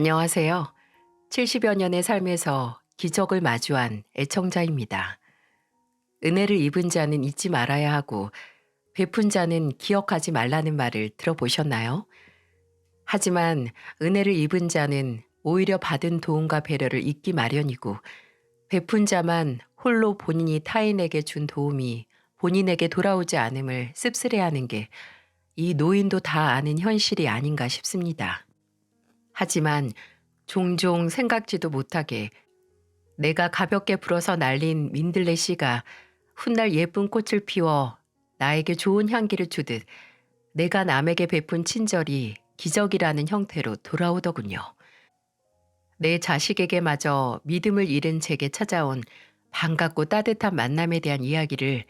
안녕하세요. 70여 년의 삶에서 기적을 마주한 애청자입니다. 은혜를 입은 자는 잊지 말아야 하고 베푼 자는 기억하지 말라는 말을 들어보셨나요? 하지만 은혜를 입은 자는 오히려 받은 도움과 배려를 잊기 마련이고 베푼 자만 홀로 본인이 타인에게 준 도움이 본인에게 돌아오지 않음을 씁쓸해하는 게 이 노인도 다 아는 현실이 아닌가 싶습니다. 하지만 종종 생각지도 못하게 내가 가볍게 불어서 날린 민들레 씨가 훗날 예쁜 꽃을 피워 나에게 좋은 향기를 주듯 내가 남에게 베푼 친절이 기적이라는 형태로 돌아오더군요. 내 자식에게마저 믿음을 잃은 제게 찾아온 반갑고 따뜻한 만남에 대한 이야기를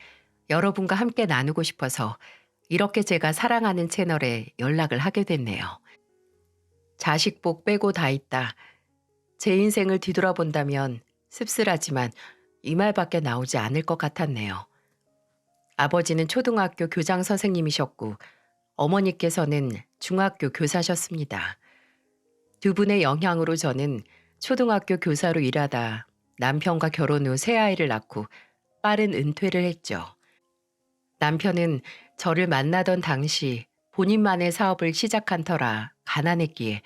여러분과 함께 나누고 싶어서 이렇게 제가 사랑하는 채널에 연락을 하게 됐네요. 자식복 빼고 다 있다. 제 인생을 뒤돌아본다면 씁쓸하지만 이 말밖에 나오지 않을 것 같았네요. 아버지는 초등학교 교장 선생님이셨고 어머니께서는 중학교 교사셨습니다. 두 분의 영향으로 저는 초등학교 교사로 일하다 남편과 결혼 후 새 아이를 낳고 빠른 은퇴를 했죠. 남편은 저를 만나던 당시 본인만의 사업을 시작한 터라 가난했기에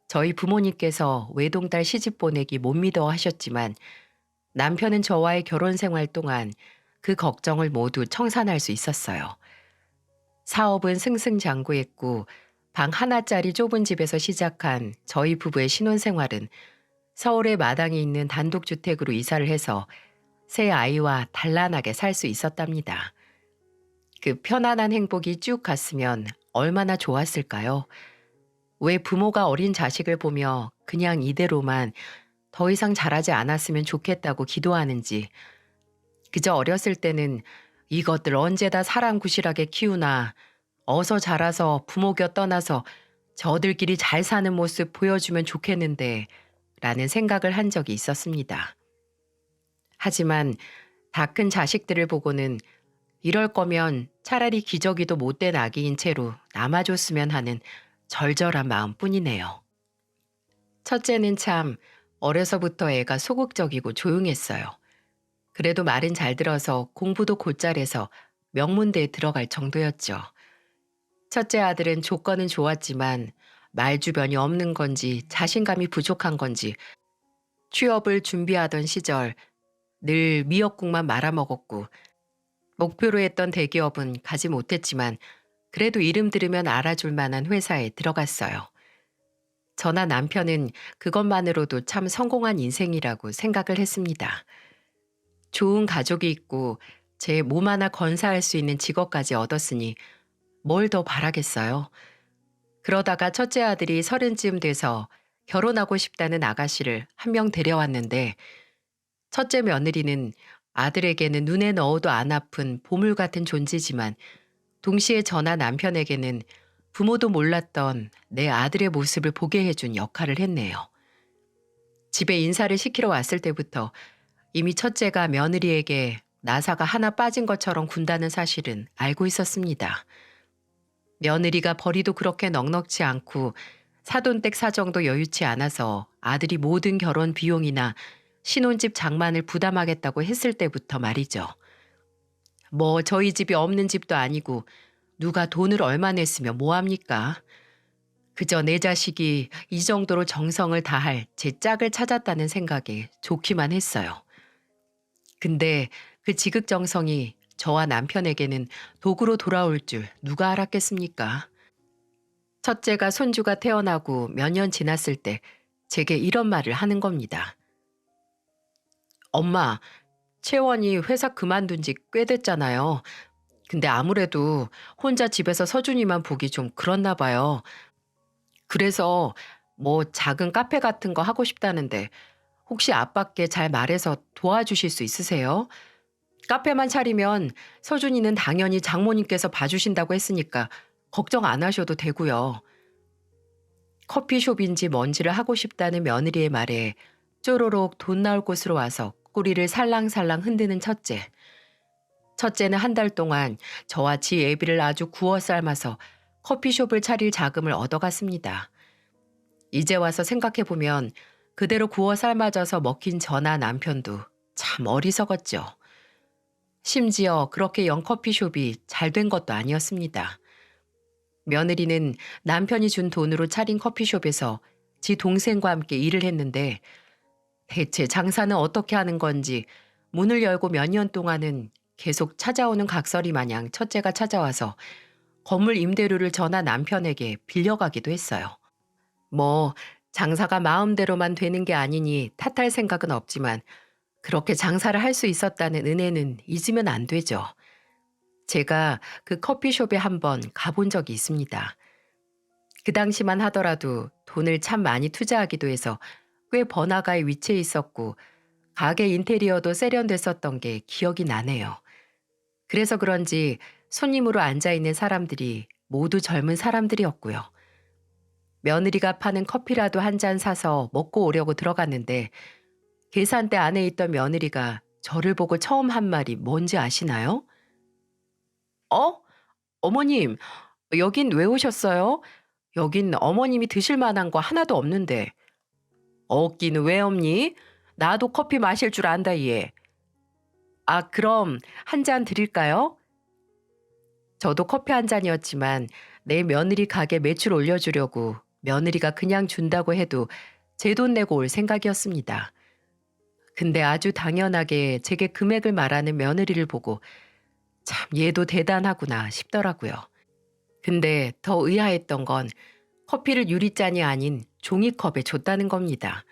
저희 부모님께서 외동딸 시집 보내기 못 믿어 하셨지만 남편은 저와의 결혼 생활 동안 그 걱정을 모두 청산할 수 있었어요. 사업은 승승장구했고 방 하나짜리 좁은 집에서 시작한 저희 부부의 신혼생활은 서울의 마당에 있는 단독주택으로 이사를 해서 새 아이와 단란하게 살 수 있었답니다. 그 편안한 행복이 쭉 갔으면 얼마나 좋았을까요? 왜 부모가 어린 자식을 보며 그냥 이대로만 더 이상 자라지 않았으면 좋겠다고 기도하는지, 그저 어렸을 때는 이것들 언제 다 사랑구실하게 키우나, 어서 자라서 부모 곁 떠나서 저들끼리 잘 사는 모습 보여주면 좋겠는데, 라는 생각을 한 적이 있었습니다. 하지만 다 큰 자식들을 보고는 이럴 거면 차라리 기저귀도 못된 아기인 채로 남아줬으면 하는 절절한 마음뿐이네요. 첫째는 참 어려서부터 애가 소극적이고 조용했어요. 그래도 말은 잘 들어서 공부도 곧잘해서 명문대에 들어갈 정도였죠. 첫째 아들은 조건은 좋았지만 말주변이 없는 건지 자신감이 부족한 건지 취업을 준비하던 시절 늘 미역국만 말아먹었고 목표로 했던 대기업은 가지 못했지만 그래도 이름 들으면 알아줄 만한 회사에 들어갔어요. 저나 남편은 그것만으로도 참 성공한 인생이라고 생각을 했습니다. 좋은 가족이 있고 제 몸 하나 건사할 수 있는 직업까지 얻었으니 뭘 더 바라겠어요. 그러다가 첫째 아들이 30쯤 돼서 결혼하고 싶다는 아가씨를 한 명 데려왔는데 첫째 며느리는 아들에게는 눈에 넣어도 안 아픈 보물 같은 존재지만 동시에 저나 남편에게는 부모도 몰랐던 내 아들의 모습을 보게 해준 역할을 했네요. 집에 인사를 시키러 왔을 때부터 이미 첫째가 며느리에게 나사가 하나 빠진 것처럼 군다는 사실은 알고 있었습니다. 며느리가 벌이도 그렇게 넉넉지 않고 사돈댁 사정도 여유치 않아서 아들이 모든 결혼 비용이나 신혼집 장만을 부담하겠다고 했을 때부터 말이죠. 뭐 저희 집이 없는 집도 아니고 누가 돈을 얼마 냈으면 뭐합니까? 그저 내 자식이 이 정도로 정성을 다할 제 짝을 찾았다는 생각에 좋기만 했어요. 근데 그 지극정성이 저와 남편에게는 도구로 돌아올 줄 누가 알았겠습니까? 첫째가 손주가 태어나고 몇 년 지났을 때 제게 이런 말을 하는 겁니다. 엄마, 채원이 회사 그만둔 지 꽤 됐잖아요. 근데 아무래도 혼자 집에서 서준이만 보기 좀 그렇나 봐요. 그래서 뭐 작은 카페 같은 거 하고 싶다는데 혹시 아빠께 잘 말해서 도와주실 수 있으세요? 카페만 차리면 서준이는 당연히 장모님께서 봐주신다고 했으니까 걱정 안 하셔도 되고요. 커피숍인지 뭔지를 하고 싶다는 며느리의 말에 쪼로록 돈 나올 곳으로 와서 꼬리를 살랑살랑 흔드는 첫째. 첫째는 한 달 동안 저와 지 애비를 아주 구워 삶아서 커피숍을 차릴 자금을 얻어갔습니다. 이제 와서 생각해보면 그대로 구워 삶아져서 먹힌 저나 남편도 참 어리석었죠. 심지어 그렇게 영 커피숍이 잘 된 것도 아니었습니다. 며느리는 남편이 준 돈으로 차린 커피숍에서 지 동생과 함께 일을 했는데 대체 장사는 어떻게 하는 건지 문을 열고 몇 년 동안은 계속 찾아오는 각설이 마냥 첫째가 찾아와서 건물 임대료를 저나 남편에게 빌려가기도 했어요. 뭐 장사가 마음대로만 되는 게 아니니 탓할 생각은 없지만 그렇게 장사를 할 수 있었다는 은혜는 잊으면 안 되죠. 제가 그 커피숍에 한번 가본 적이 있습니다. 그 당시만 하더라도 돈을 참 많이 투자하기도 해서 꽤 번화가에 위치해 있었고 가게 인테리어도 세련됐었던 게 기억이 나네요. 그래서 그런지 손님으로 앉아있는 사람들이 모두 젊은 사람들이었고요. 며느리가 파는 커피라도 한 잔 사서 먹고 오려고 들어갔는데 계산대 안에 있던 며느리가 저를 보고 처음 한 말이 뭔지 아시나요? 어? 어머님, 여긴 왜 오셨어요? 여긴 어머님이 드실 만한 거 하나도 없는데. 없기는 왜 없니? 나도 커피 마실 줄 안다, 얘. 아, 그럼 한 잔 드릴까요? 저도 커피 한 잔이었지만 내 며느리 가게 매출 올려주려고 며느리가 그냥 준다고 해도 제 돈 내고 올 생각이었습니다. 근데 아주 당연하게 제게 금액을 말하는 며느리를 보고 참 얘도 대단하구나 싶더라고요. 근데 더 의아했던 건 커피를 유리잔이 아닌 종이컵에 줬다는 겁니다.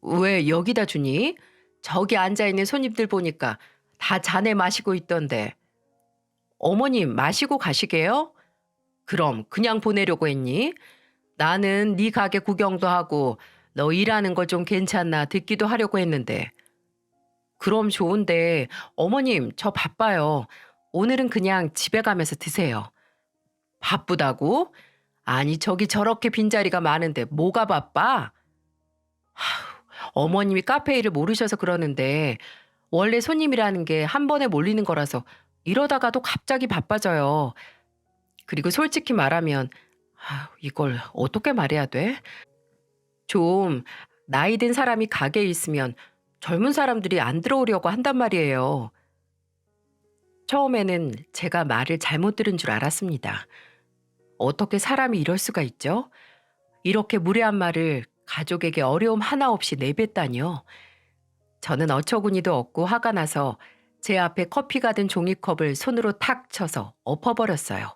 왜 여기다 주니? 저기 앉아있는 손님들 보니까 다 잔에 마시고 있던데. 어머님 마시고 가시게요? 그럼 그냥 보내려고 했니? 나는 네 가게 구경도 하고 너 일하는 거 좀 괜찮나 듣기도 하려고 했는데. 그럼 좋은데 어머님 저 바빠요. 오늘은 그냥 집에 가면서 드세요. 바쁘다고? 아니 저기 저렇게 빈자리가 많은데 뭐가 바빠? 어머님이 카페 일을 모르셔서 그러는데 원래 손님이라는 게 한 번에 몰리는 거라서 이러다가도 갑자기 바빠져요. 그리고 솔직히 말하면 이걸 어떻게 말해야 돼? 좀 나이 든 사람이 가게에 있으면 젊은 사람들이 안 들어오려고 한단 말이에요. 처음에는 제가 말을 잘못 들은 줄 알았습니다. 어떻게 사람이 이럴 수가 있죠? 이렇게 무례한 말을 가족에게 어려움 하나 없이 내뱉다니요. 저는 어처구니도 없고 화가 나서 제 앞에 커피가 든 종이컵을 손으로 탁 쳐서 엎어버렸어요.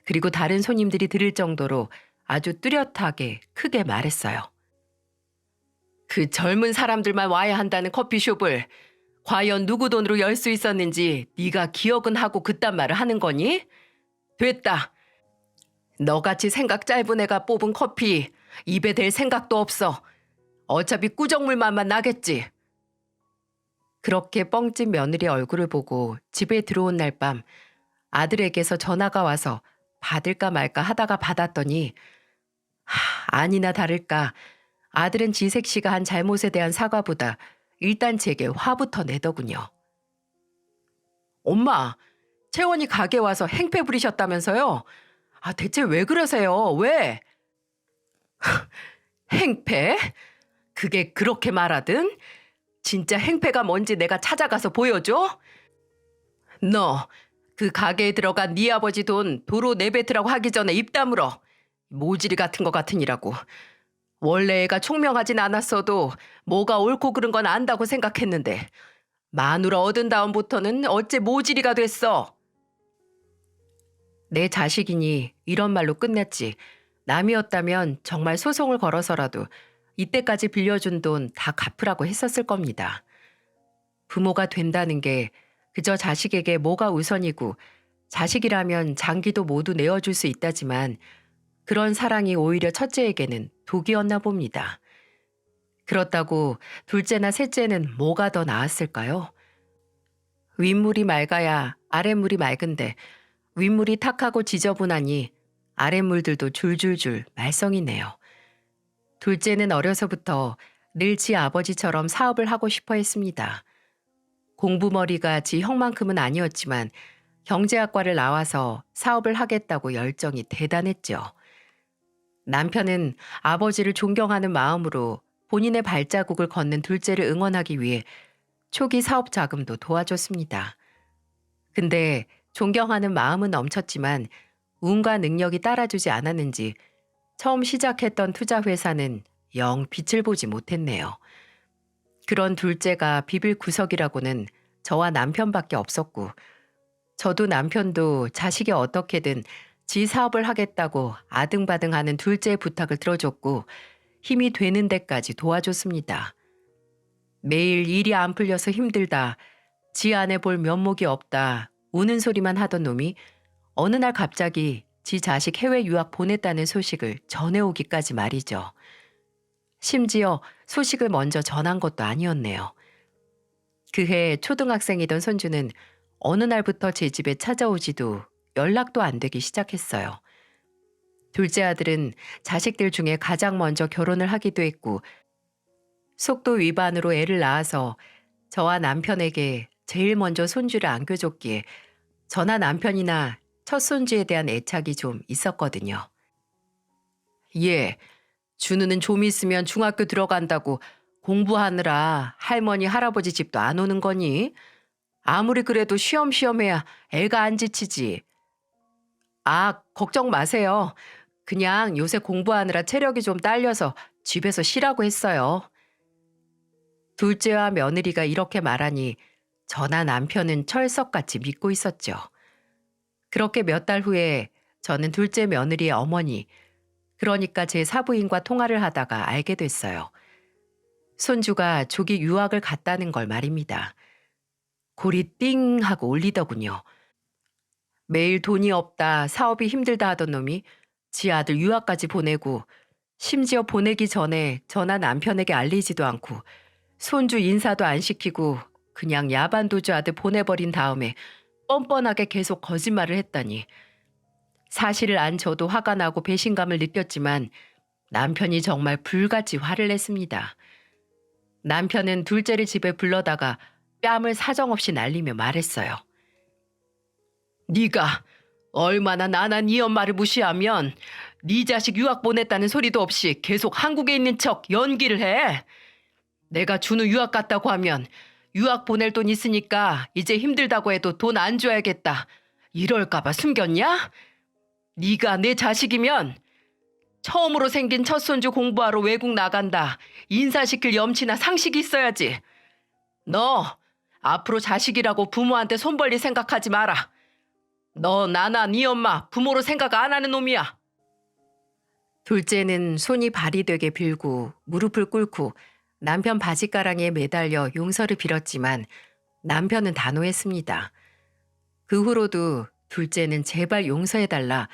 그리고 다른 손님들이 들을 정도로 아주 뚜렷하게 크게 말했어요. 그 젊은 사람들만 와야 한다는 커피숍을 과연 누구 돈으로 열 수 있었는지 네가 기억은 하고 그딴 말을 하는 거니? 됐다. 너같이 생각 짧은 애가 뽑은 커피 입에 댈 생각도 없어. 어차피 꾸정물맛만 나겠지. 그렇게 뻥찐 며느리 얼굴을 보고 집에 들어온 날 밤 아들에게서 전화가 와서 받을까 말까 하다가 받았더니 아니나 다를까 아들은 지색 씨가 한 잘못에 대한 사과보다 일단 제게 화부터 내더군요. 엄마, 채원이 가게 와서 행패 부리셨다면서요? 대체 왜 그러세요? 왜? 행패? 그게 그렇게 말하든? 진짜 행패가 뭔지 내가 찾아가서 보여줘? 너 그 가게에 들어간 네 아버지 돈 도로 내뱉으라고 하기 전에 입 다물어. 모질이 같은 거 같으니라고. 원래 애가 총명하진 않았어도 뭐가 옳고 그른 건 안다고 생각했는데 마누라 얻은 다음부터는 어째 모질이가 됐어. 내 자식이니 이런 말로 끝냈지. 남이었다면 정말 소송을 걸어서라도 이때까지 빌려준 돈 다 갚으라고 했었을 겁니다. 부모가 된다는 게 그저 자식에게 뭐가 우선이고 자식이라면 장기도 모두 내어줄 수 있다지만 그런 사랑이 오히려 첫째에게는 독이었나 봅니다. 그렇다고 둘째나 셋째는 뭐가 더 나았을까요? 윗물이 맑아야 아랫물이 맑은데 윗물이 탁하고 지저분하니 아랫물들도 줄줄줄 말썽이네요. 둘째는 어려서부터 늘 지 아버지처럼 사업을 하고 싶어 했습니다. 공부머리가 지 형만큼은 아니었지만 경제학과를 나와서 사업을 하겠다고 열정이 대단했죠. 남편은 아버지를 존경하는 마음으로 본인의 발자국을 걷는 둘째를 응원하기 위해 초기 사업 자금도 도와줬습니다. 근데 존경하는 마음은 넘쳤지만 운과 능력이 따라주지 않았는지 처음 시작했던 투자 회사는 영 빛을 보지 못했네요. 그런 둘째가 비빌 구석이라고는 저와 남편밖에 없었고, 저도 남편도 자식이 어떻게든 지 사업을 하겠다고 아등바등하는 둘째의 부탁을 들어줬고 힘이 되는 데까지 도와줬습니다. 매일 일이 안 풀려서 힘들다, 지 안에 볼 면목이 없다, 우는 소리만 하던 놈이 어느 날 갑자기 지 자식 해외 유학 보냈다는 소식을 전해오기까지 말이죠. 심지어 소식을 먼저 전한 것도 아니었네요. 그해 초등학생이던 손주는 어느 날부터 제 집에 찾아오지도 연락도 안 되기 시작했어요. 둘째 아들은 자식들 중에 가장 먼저 결혼을 하기도 했고 속도 위반으로 애를 낳아서 저와 남편에게 제일 먼저 손주를 안겨줬기에 저나 남편이나 첫 손주에 대한 애착이 좀 있었거든요. 예, 준우는 좀 있으면 중학교 들어간다고 공부하느라 할머니 할아버지 집도 안 오는 거니? 아무리 그래도 쉬엄쉬엄 해야 애가 안 지치지. 아, 걱정 마세요. 그냥 요새 공부하느라 체력이 좀 딸려서 집에서 쉬라고 했어요. 둘째와 며느리가 이렇게 말하니 저나 남편은 철석같이 믿고 있었죠. 그렇게 몇 달 후에 저는 둘째 며느리의 어머니, 그러니까 제 사부인과 통화를 하다가 알게 됐어요. 손주가 조기 유학을 갔다는 걸 말입니다. 골이 띵 하고 울리더군요. 매일 돈이 없다, 사업이 힘들다 하던 놈이 지 아들 유학까지 보내고 심지어 보내기 전에 저나 남편에게 알리지도 않고 손주 인사도 안 시키고 그냥 야반도주 하듯 보내버린 다음에 뻔뻔하게 계속 거짓말을 했다니. 사실을 안 저도 화가 나고 배신감을 느꼈지만 남편이 정말 불같이 화를 냈습니다. 남편은 둘째를 집에 불러다가 뺨을 사정없이 날리며 말했어요. 네가 얼마나 나나 네 엄마를 무시하면 네 자식 유학 보냈다는 소리도 없이 계속 한국에 있는 척 연기를 해. 내가 준우 유학 갔다고 하면 유학 보낼 돈 있으니까 이제 힘들다고 해도 돈 안 줘야겠다. 이럴까 봐 숨겼냐? 네가 내 자식이면 처음으로 생긴 첫 손주 공부하러 외국 나간다. 인사시킬 염치나 상식이 있어야지. 너 앞으로 자식이라고 부모한테 손 벌릴 생각하지 마라. 너 나나 네 엄마 부모로 생각 안 하는 놈이야. 둘째는 손이 발이 되게 빌고 무릎을 꿇고 남편 바지가랑이에 매달려 용서를 빌었지만 남편은 단호했습니다. 그 후로도 둘째는 제발 용서해달라,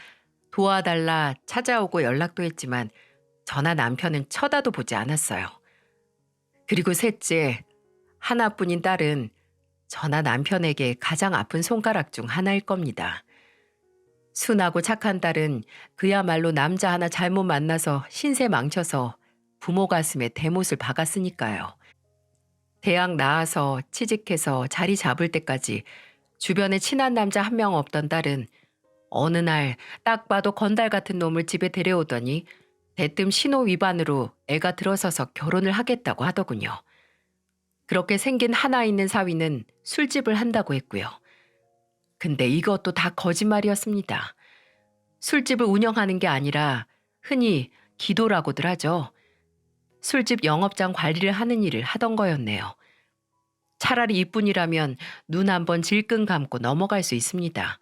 도와달라 찾아오고 연락도 했지만 저나 남편은 쳐다도 보지 않았어요. 그리고 셋째, 하나뿐인 딸은 저나 남편에게 가장 아픈 손가락 중 하나일 겁니다. 순하고 착한 딸은 그야말로 남자 하나 잘못 만나서 신세 망쳐서 부모 가슴에 대못을 박았으니까요. 대학 나와서 취직해서 자리 잡을 때까지 주변에 친한 남자 한 명 없던 딸은 어느 날 딱 봐도 건달 같은 놈을 집에 데려오더니 대뜸 신호 위반으로 애가 들어서서 결혼을 하겠다고 하더군요. 그렇게 생긴 하나 있는 사위는 술집을 한다고 했고요. 근데 이것도 다 거짓말이었습니다. 술집을 운영하는 게 아니라 흔히 기도라고들 하죠. 술집 영업장 관리를 하는 일을 하던 거였네요. 차라리 이뿐이라면 눈 한번 질끈 감고 넘어갈 수 있습니다.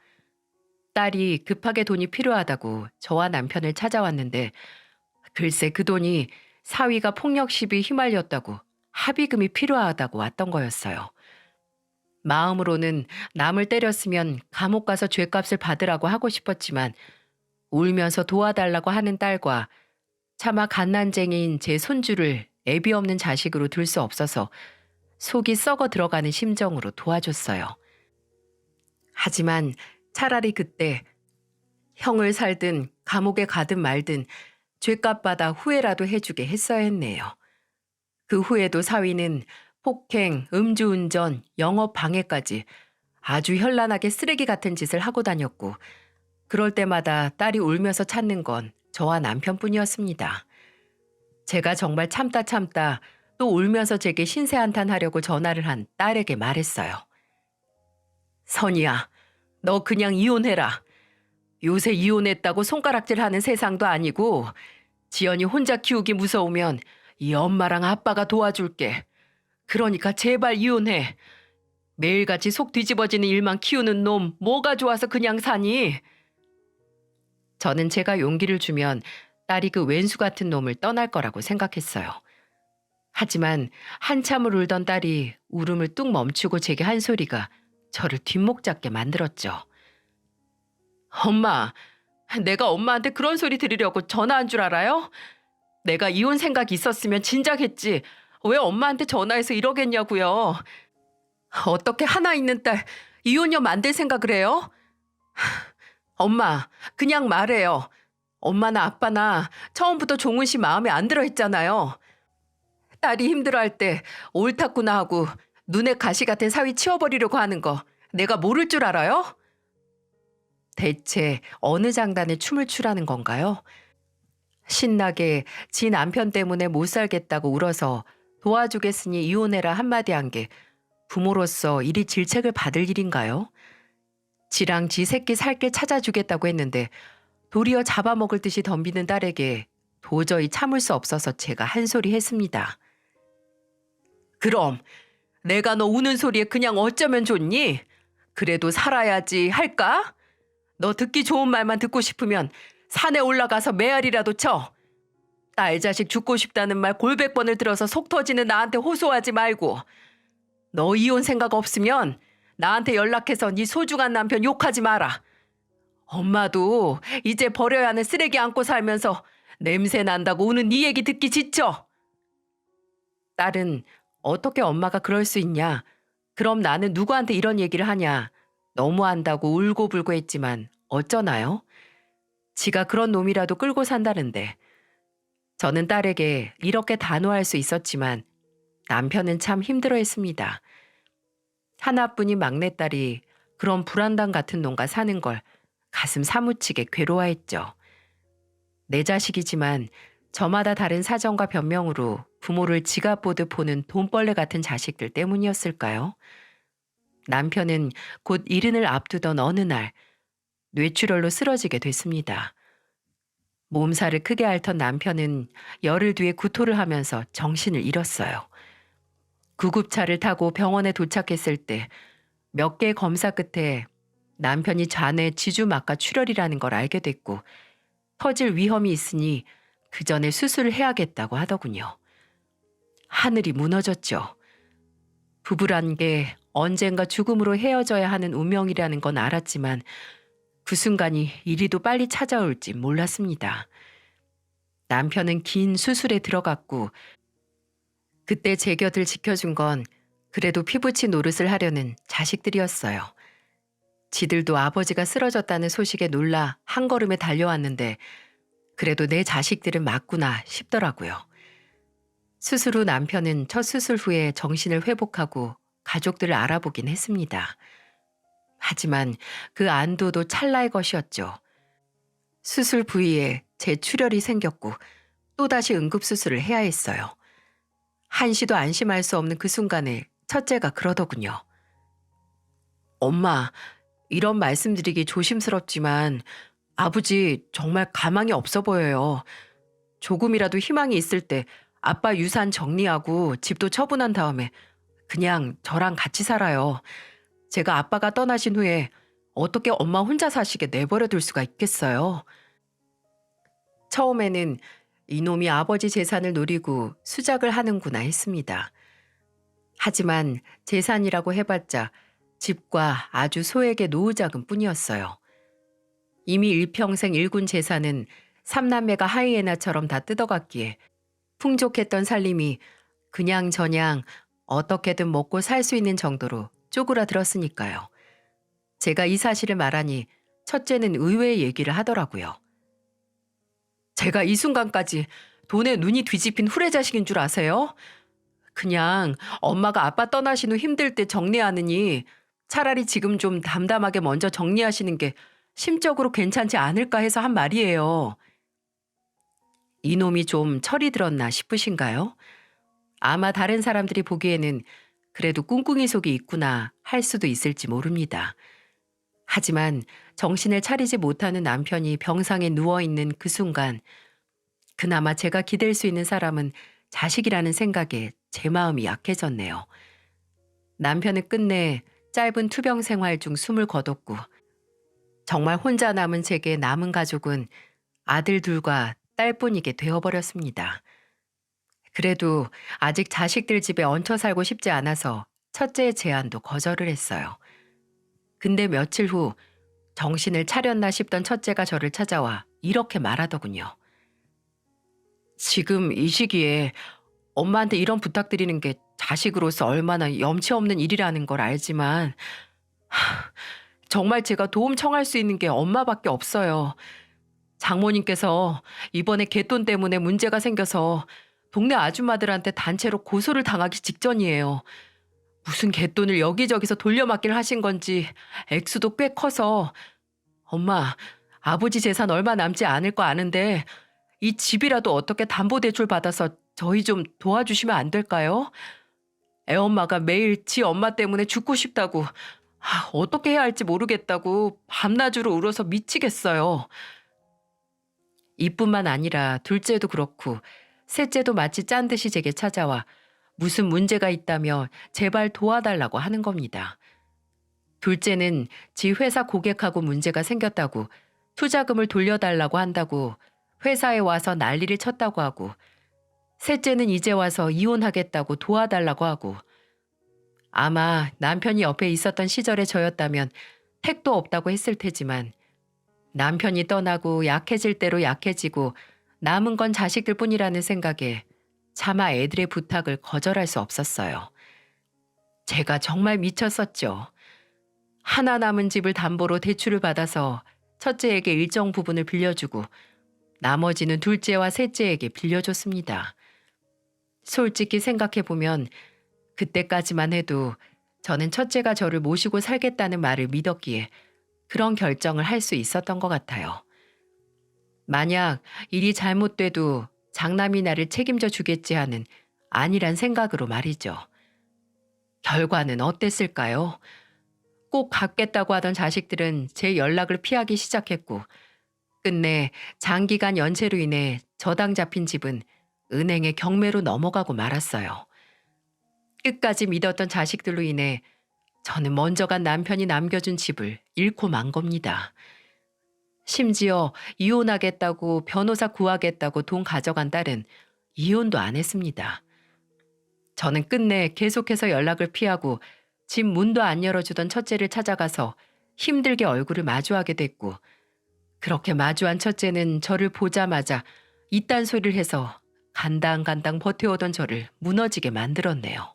딸이 급하게 돈이 필요하다고 저와 남편을 찾아왔는데 글쎄 그 돈이 사위가 폭력 시비에 휘말렸다고 합의금이 필요하다고 왔던 거였어요. 마음으로는 남을 때렸으면 감옥 가서 죗값을 받으라고 하고 싶었지만 울면서 도와달라고 하는 딸과 차마 갓난쟁이인 제 손주를 애비 없는 자식으로 둘 수 없어서 속이 썩어 들어가는 심정으로 도와줬어요. 하지만 차라리 그때 형을 살든 감옥에 가든 말든 죗값 받아 후회라도 해주게 했어야 했네요. 그 후에도 사위는 폭행, 음주운전, 영업 방해까지 아주 현란하게 쓰레기 같은 짓을 하고 다녔고 그럴 때마다 딸이 울면서 찾는 건 저와 남편뿐이었습니다. 제가 정말 참다 또 울면서 제게 신세한탄하려고 전화를 한 딸에게 말했어요. 선이야, 너 그냥 이혼해라. 요새 이혼했다고 손가락질하는 세상도 아니고 지연이 혼자 키우기 무서우면 이 엄마랑 아빠가 도와줄게. 그러니까 제발 이혼해. 매일같이 속 뒤집어지는 일만 키우는 놈 뭐가 좋아서 그냥 사니? 저는 제가 용기를 주면 딸이 그 왼수 같은 놈을 떠날 거라고 생각했어요. 하지만 한참을 울던 딸이 울음을 뚝 멈추고 제게 한 소리가 저를 뒷목 잡게 만들었죠. 엄마, 내가 엄마한테 그런 소리 들으려고 전화한 줄 알아요? 내가 이혼 생각이 있었으면 진작 했지. 왜 엄마한테 전화해서 이러겠냐고요. 어떻게 하나 있는 딸 이혼녀 만들 생각을 해요? 엄마, 그냥 말해요. 엄마나 아빠나 처음부터 종훈 씨 마음에 안 들어 했잖아요. 딸이 힘들어할 때 옳았구나 하고 눈에 가시 같은 사위 치워버리려고 하는 거 내가 모를 줄 알아요? 대체 어느 장단에 춤을 추라는 건가요? 신나게 지 남편 때문에 못 살겠다고 울어서 도와주겠으니 이혼해라 한마디 한 게 부모로서 이리 질책을 받을 일인가요? 지랑 지 새끼 살길 찾아주겠다고 했는데 도리어 잡아먹을 듯이 덤비는 딸에게 도저히 참을 수 없어서 제가 한 소리 했습니다. 그럼 내가 너 우는 소리에 그냥 어쩌면 좋니? 그래도 살아야지 할까? 너 듣기 좋은 말만 듣고 싶으면 산에 올라가서 메아리라도 쳐. 딸 자식 죽고 싶다는 말 골백 번을 들어서 속 터지는 나한테 호소하지 말고. 너 이혼 생각 없으면 나한테 연락해서 네 소중한 남편 욕하지 마라. 엄마도 이제 버려야 하는 쓰레기 안고 살면서 냄새 난다고 우는 네 얘기 듣기 지쳐. 딸은 어떻게 엄마가 그럴 수 있냐. 그럼 나는 누구한테 이런 얘기를 하냐. 너무한다고 울고불고 했지만 어쩌나요? 지가 그런 놈이라도 끌고 산다는데. 저는 딸에게 이렇게 단호할 수 있었지만 남편은 참 힘들어했습니다. 하나뿐인 막내딸이 그런 불안당 같은 놈과 사는 걸 가슴 사무치게 괴로워했죠. 내 자식이지만 저마다 다른 사정과 변명으로 부모를 지갑 보듯 보는 돈벌레 같은 자식들 때문이었을까요? 남편은 곧 일흔을 앞두던 어느 날 뇌출혈로 쓰러지게 됐습니다. 몸살을 크게 앓던 남편은 열흘 뒤에 구토를 하면서 정신을 잃었어요. 구급차를 타고 병원에 도착했을 때 몇 개의 검사 끝에 남편이 잔해 지주막과 출혈이라는 걸 알게 됐고 터질 위험이 있으니 그 전에 수술을 해야겠다고 하더군요. 하늘이 무너졌죠. 부부란 게 언젠가 죽음으로 헤어져야 하는 운명이라는 건 알았지만 그 순간이 이리도 빨리 찾아올지 몰랐습니다. 남편은 긴 수술에 들어갔고 그때 제 곁을 지켜준 건 그래도 피부치 노릇을 하려는 자식들이었어요. 지들도 아버지가 쓰러졌다는 소식에 놀라 한 걸음에 달려왔는데 그래도 내 자식들은 맞구나 싶더라고요. 수술 후 남편은 첫 수술 후에 정신을 회복하고 가족들을 알아보긴 했습니다. 하지만 그 안도도 찰나의 것이었죠. 수술 부위에 재출혈이 생겼고 또다시 응급수술을 해야 했어요. 한시도 안심할 수 없는 그 순간에 첫째가 그러더군요. 엄마, 이런 말씀드리기 조심스럽지만 아버지 정말 가망이 없어 보여요. 조금이라도 희망이 있을 때 아빠 유산 정리하고 집도 처분한 다음에 그냥 저랑 같이 살아요. 제가 아빠가 떠나신 후에 어떻게 엄마 혼자 사시게 내버려 둘 수가 있겠어요. 처음에는 이놈이 아버지 재산을 노리고 수작을 하는구나 했습니다. 하지만 재산이라고 해봤자 집과 아주 소액의 노후자금 뿐이었어요. 이미 일평생 일군 재산은 삼남매가 하이에나처럼 다 뜯어갔기에 풍족했던 살림이 그냥저냥 어떻게든 먹고 살 수 있는 정도로 쪼그라들었으니까요. 제가 이 사실을 말하니 첫째는 의외의 얘기를 하더라고요. 제가 이 순간까지 돈에 눈이 뒤집힌 후레자식인 줄 아세요? 그냥 엄마가 아빠 떠나신 후 힘들 때 정리하느니 차라리 지금 좀 담담하게 먼저 정리하시는 게 심적으로 괜찮지 않을까 해서 한 말이에요. 이놈이 좀 철이 들었나 싶으신가요? 아마 다른 사람들이 보기에는 그래도 꿍꿍이 속이 있구나 할 수도 있을지 모릅니다. 하지만 정신을 차리지 못하는 남편이 병상에 누워있는 그 순간 그나마 제가 기댈 수 있는 사람은 자식이라는 생각에 제 마음이 약해졌네요. 남편은 끝내 짧은 투병 생활 중 숨을 거뒀고 정말 혼자 남은 제게 남은 가족은 아들 둘과 딸뿐이게 되어버렸습니다. 그래도 아직 자식들 집에 얹혀 살고 싶지 않아서 첫째의 제안도 거절을 했어요. 근데 며칠 후 정신을 차렸나 싶던 첫째가 저를 찾아와 이렇게 말하더군요. 지금 이 시기에 엄마한테 이런 부탁드리는 게 자식으로서 얼마나 염치 없는 일이라는 걸 알지만 정말 제가 도움 청할 수 있는 게 엄마밖에 없어요. 장모님께서 이번에 갯돈 때문에 문제가 생겨서 동네 아줌마들한테 단체로 고소를 당하기 직전이에요. 무슨 갯돈을 여기저기서 돌려막기를 하신 건지 액수도 꽤 커서 엄마, 아버지 재산 얼마 남지 않을 거 아는데 이 집이라도 어떻게 담보대출 받아서 저희 좀 도와주시면 안 될까요? 애엄마가 매일 지 엄마 때문에 죽고 싶다고 어떻게 해야 할지 모르겠다고 밤낮으로 울어서 미치겠어요. 이뿐만 아니라 둘째도 그렇고 셋째도 마치 짠 듯이 제게 찾아와 무슨 문제가 있다며 제발 도와달라고 하는 겁니다. 둘째는 지 회사 고객하고 문제가 생겼다고 투자금을 돌려달라고 한다고 회사에 와서 난리를 쳤다고 하고 셋째는 이제 와서 이혼하겠다고 도와달라고 하고 아마 남편이 옆에 있었던 시절의 저였다면 택도 없다고 했을 테지만 남편이 떠나고 약해질 대로 약해지고 남은 건 자식들 뿐이라는 생각에 차마 애들의 부탁을 거절할 수 없었어요. 제가 정말 미쳤었죠. 하나 남은 집을 담보로 대출을 받아서 첫째에게 일정 부분을 빌려주고 나머지는 둘째와 셋째에게 빌려줬습니다. 솔직히 생각해보면 그때까지만 해도 저는 첫째가 저를 모시고 살겠다는 말을 믿었기에 그런 결정을 할 수 있었던 것 같아요. 만약 일이 잘못돼도 장남이 나를 책임져 주겠지 하는 안일한 생각으로 말이죠. 결과는 어땠을까요? 꼭 갖겠다고 하던 자식들은 제 연락을 피하기 시작했고 끝내 장기간 연체로 인해 저당 잡힌 집은 은행의 경매로 넘어가고 말았어요. 끝까지 믿었던 자식들로 인해 저는 먼저 간 남편이 남겨준 집을 잃고 만 겁니다. 심지어 이혼하겠다고 변호사 구하겠다고 돈 가져간 딸은 이혼도 안 했습니다. 저는 끝내 계속해서 연락을 피하고 집 문도 안 열어주던 첫째를 찾아가서 힘들게 얼굴을 마주하게 됐고 그렇게 마주한 첫째는 저를 보자마자 이딴 소리를 해서 간당간당 버텨오던 저를 무너지게 만들었네요.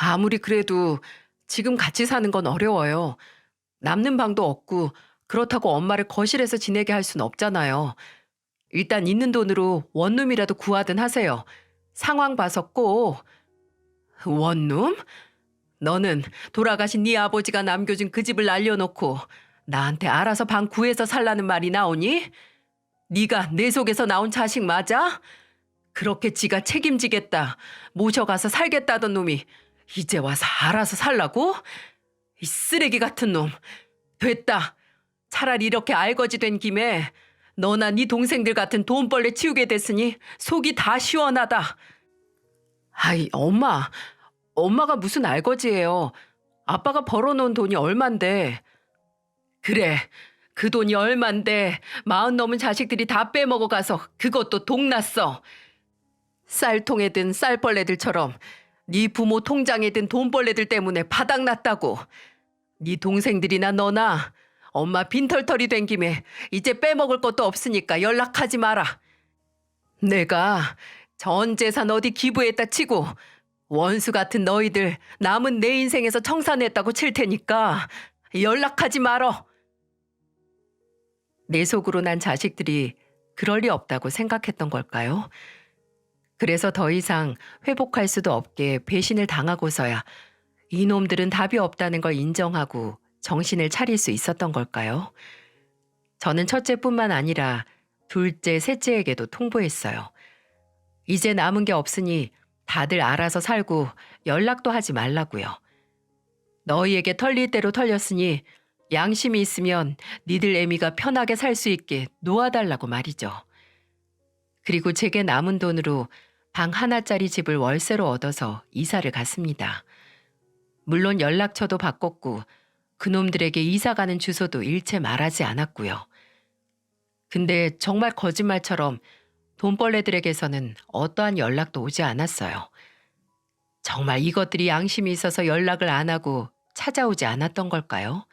아무리 그래도 지금 같이 사는 건 어려워요. 남는 방도 없고 그렇다고 엄마를 거실에서 지내게 할 순 없잖아요. 일단 있는 돈으로 원룸이라도 구하든 하세요. 상황 봐서 꼭. 원룸? 너는 돌아가신 네 아버지가 남겨준 그 집을 날려놓고 나한테 알아서 방 구해서 살라는 말이 나오니? 네가 내 속에서 나온 자식 맞아? 그렇게 지가 책임지겠다, 모셔가서 살겠다던 놈이 이제 와서 알아서 살라고? 이 쓰레기 같은 놈. 됐다. 차라리 이렇게 알거지 된 김에 너나 네 동생들 같은 돈벌레 치우게 됐으니 속이 다 시원하다. 아이, 엄마가 무슨 알거지예요. 아빠가 벌어놓은 돈이 얼만데. 그래, 그 돈이 얼만데 40 넘은 자식들이 다 빼먹어가서 그것도 동났어. 쌀통에 든 쌀벌레들처럼 네 부모 통장에 든 돈벌레들 때문에 바닥났다고. 네 동생들이나 너나 엄마 빈털털이 된 김에 이제 빼먹을 것도 없으니까 연락하지 마라. 내가 전 재산 어디 기부했다 치고 원수 같은 너희들 남은 내 인생에서 청산했다고 칠 테니까 연락하지 말어. 내 속으로 난 자식들이 그럴 리 없다고 생각했던 걸까요? 그래서 더 이상 회복할 수도 없게 배신을 당하고서야 이놈들은 답이 없다는 걸 인정하고 정신을 차릴 수 있었던 걸까요? 저는 첫째뿐만 아니라 둘째, 셋째에게도 통보했어요. 이제 남은 게 없으니 다들 알아서 살고 연락도 하지 말라고요. 너희에게 털릴 대로 털렸으니 양심이 있으면 니들 애미가 편하게 살 수 있게 놓아달라고 말이죠. 그리고 제게 남은 돈으로 방 하나짜리 집을 월세로 얻어서 이사를 갔습니다. 물론 연락처도 바꿨고 그놈들에게 이사 가는 주소도 일체 말하지 않았고요. 근데 정말 거짓말처럼 돈벌레들에게서는 어떠한 연락도 오지 않았어요. 정말 이것들이 양심이 있어서 연락을 안 하고 찾아오지 않았던 걸까요?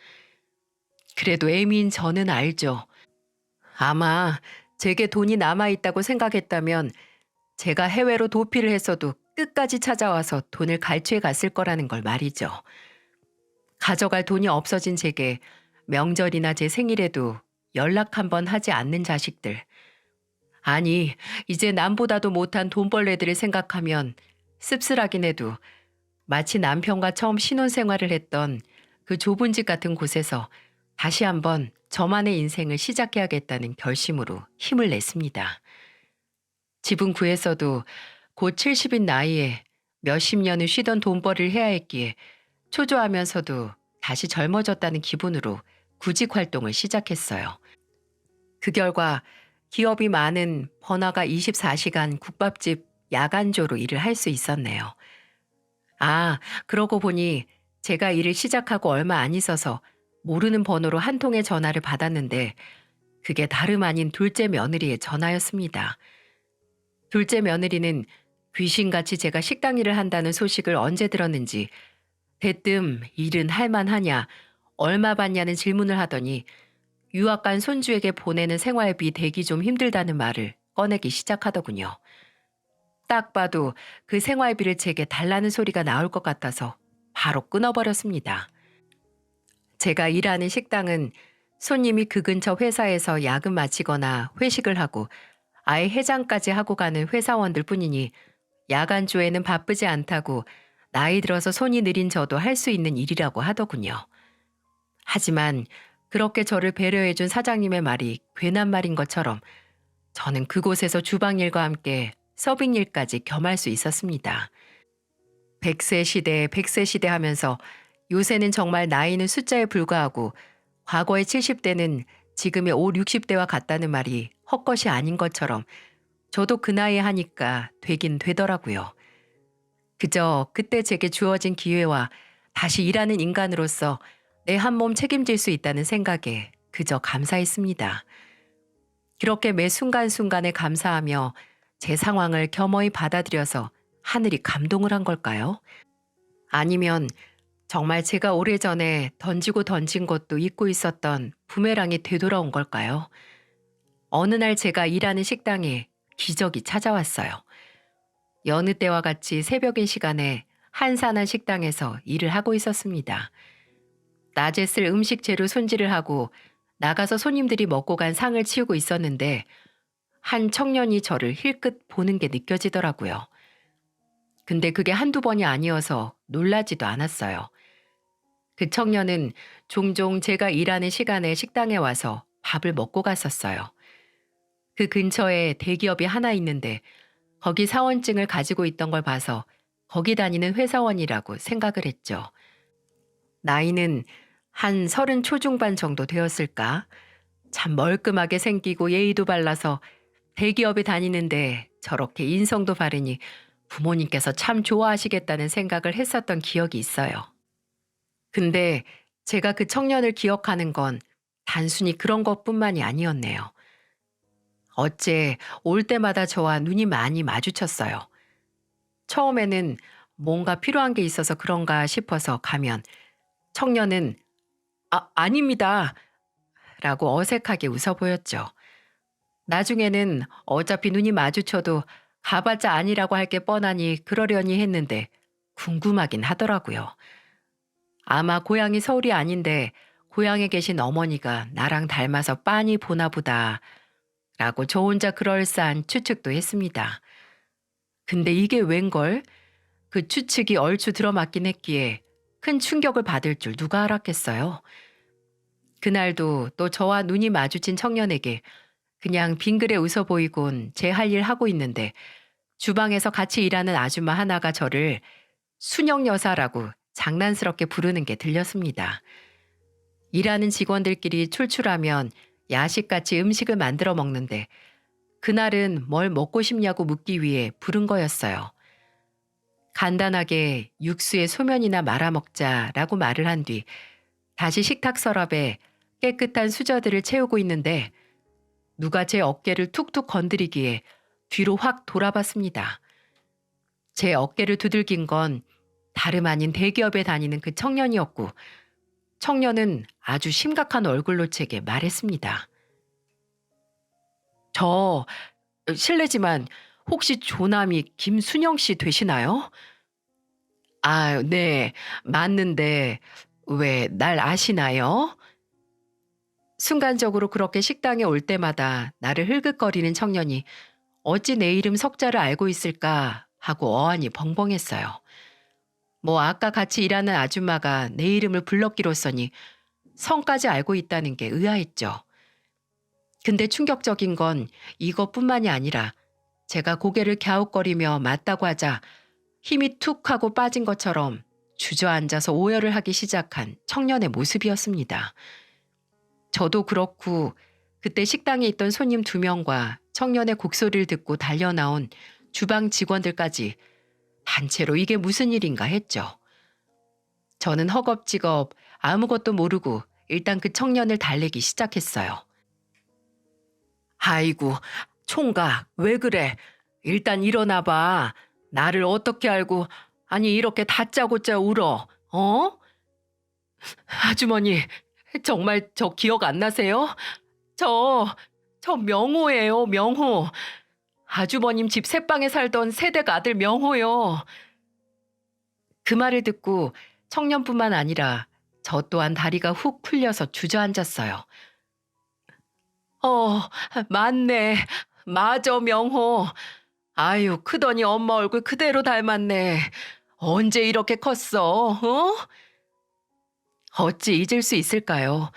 그래도 애미인 저는 알죠. 아마 제게 돈이 남아있다고 생각했다면 제가 해외로 도피를 했어도 끝까지 찾아와서 돈을 갈취해 갔을 거라는 걸 말이죠. 가져갈 돈이 없어진 제게 명절이나 제 생일에도 연락 한번 하지 않는 자식들. 아니, 이제 남보다도 못한 돈벌레들을 생각하면 씁쓸하긴 해도 마치 남편과 처음 신혼생활을 했던 그 좁은 집 같은 곳에서 다시 한번 저만의 인생을 시작해야겠다는 결심으로 힘을 냈습니다. 집은 구했어도 곧 70인 나이에 몇십 년을 쉬던 돈벌이를 해야 했기에 초조하면서도 다시 젊어졌다는 기분으로 구직 활동을 시작했어요. 그 결과 기업이 많은 번화가 24시간 국밥집 야간조로 일을 할 수 있었네요. 아, 그러고 보니 제가 일을 시작하고 얼마 안 있어서 모르는 번호로 한 통의 전화를 받았는데 그게 다름 아닌 둘째 며느리의 전화였습니다. 둘째 며느리는 귀신같이 제가 식당 일을 한다는 소식을 언제 들었는지 대뜸 일은 할만하냐, 얼마 받냐는 질문을 하더니 유학 간 손주에게 보내는 생활비 대기 좀 힘들다는 말을 꺼내기 시작하더군요. 딱 봐도 그 생활비를 제게 달라는 소리가 나올 것 같아서 바로 끊어버렸습니다. 제가 일하는 식당은 손님이 그 근처 회사에서 야근 마치거나 회식을 하고 아예 해장까지 하고 가는 회사원들 뿐이니 야간조에는 바쁘지 않다고 나이 들어서 손이 느린 저도 할 수 있는 일이라고 하더군요. 하지만 그렇게 저를 배려해준 사장님의 말이 괜한 말인 것처럼 저는 그곳에서 주방일과 함께 서빙일까지 겸할 수 있었습니다. 100세 시대, 100세 시대 하면서 요새는 정말 나이는 숫자에 불과하고 과거의 70대는 지금의 5, 60대와 같다는 말이 헛것이 아닌 것처럼 저도 그 나이에 하니까 되긴 되더라고요. 그저 그때 제게 주어진 기회와 다시 일하는 인간으로서 내 한 몸 책임질 수 있다는 생각에 그저 감사했습니다. 그렇게 매 순간순간에 감사하며 제 상황을 겸허히 받아들여서 하늘이 감동을 한 걸까요? 아니면 정말 제가 오래전에 던지고 던진 것도 잊고 있었던 부메랑이 되돌아온 걸까요? 어느 날 제가 일하는 식당에 기적이 찾아왔어요. 여느 때와 같이 새벽인 시간에 한산한 식당에서 일을 하고 있었습니다. 낮에 쓸 음식 재료 손질을 하고 나가서 손님들이 먹고 간 상을 치우고 있었는데 한 청년이 저를 힐끗 보는 게 느껴지더라고요. 근데 그게 한두 번이 아니어서 놀라지도 않았어요. 그 청년은 종종 제가 일하는 시간에 식당에 와서 밥을 먹고 갔었어요. 그 근처에 대기업이 하나 있는데 거기 사원증을 가지고 있던 걸 봐서 거기 다니는 회사원이라고 생각을 했죠. 나이는 한 30 초중반 정도 되었을까? 참 멀끔하게 생기고 예의도 발라서 대기업에 다니는데 저렇게 인성도 바르니 부모님께서 참 좋아하시겠다는 생각을 했었던 기억이 있어요. 근데 제가 그 청년을 기억하는 건 단순히 그런 것뿐만이 아니었네요. 어째 올 때마다 저와 눈이 많이 마주쳤어요. 처음에는 뭔가 필요한 게 있어서 그런가 싶어서 가면 청년은 아닙니다. 라고 어색하게 웃어 보였죠. 나중에는 어차피 눈이 마주쳐도 가봤자 아니라고 할 게 뻔하니 그러려니 했는데 궁금하긴 하더라고요. 아마 고향이 서울이 아닌데 고향에 계신 어머니가 나랑 닮아서 빤히 보나 보다 라고 저 혼자 그럴싸한 추측도 했습니다. 근데 이게 웬걸? 그 추측이 얼추 들어맞긴 했기에 큰 충격을 받을 줄 누가 알았겠어요. 그날도 또 저와 눈이 마주친 청년에게 그냥 빙그레 웃어 보이곤 제 할 일 하고 있는데 주방에서 같이 일하는 아줌마 하나가 저를 순영 여사라고 장난스럽게 부르는 게 들렸습니다. 일하는 직원들끼리 출출하면 야식같이 음식을 만들어 먹는데 그날은 뭘 먹고 싶냐고 묻기 위해 부른 거였어요. 간단하게 육수에 소면이나 말아 먹자라고 말을 한 뒤 다시 식탁 서랍에 깨끗한 수저들을 채우고 있는데 누가 제 어깨를 툭툭 건드리기에 뒤로 확 돌아봤습니다. 제 어깨를 두들긴 건 다름 아닌 대기업에 다니는 그 청년이었고 청년은 아주 심각한 얼굴로 제게 말했습니다. 저 실례지만 혹시 조남이 김순영 씨 되시나요? 아, 네, 맞는데 왜 날 아시나요? 순간적으로 그렇게 식당에 올 때마다 나를 흘긋거리는 청년이 어찌 내 이름 석자를 알고 있을까 하고 어안이 벙벙했어요. 뭐 아까 같이 일하는 아줌마가 내 이름을 불렀기로써니 성까지 알고 있다는 게 의아했죠. 근데 충격적인 건 이것뿐만이 아니라 제가 고개를 갸웃거리며 맞다고 하자 힘이 툭 하고 빠진 것처럼 주저앉아서 오열을 하기 시작한 청년의 모습이었습니다. 저도 그렇고 그때 식당에 있던 손님 2명과 청년의 곡소리를 듣고 달려나온 주방 직원들까지 단체로 이게 무슨 일인가 했죠. 저는 허겁지겁 아무것도 모르고 일단 그 청년을 달래기 시작했어요. 아이고, 총각, 왜 그래? 일단 일어나 봐. 나를 어떻게 알고, 아니, 이렇게 다짜고짜 울어, 어? 아주머니, 정말 저 기억 안 나세요? 저, 저 명호예요, 명호. 아주버님 집 새방에 살던 새댁 아들 명호요. 그 말을 듣고 청년뿐만 아니라 저 또한 다리가 훅 풀려서 주저앉았어요. 어, 맞네. 맞아, 명호. 아유, 크더니 엄마 얼굴 그대로 닮았네. 언제 이렇게 컸어, 어? 어찌 잊을 수 있을까요?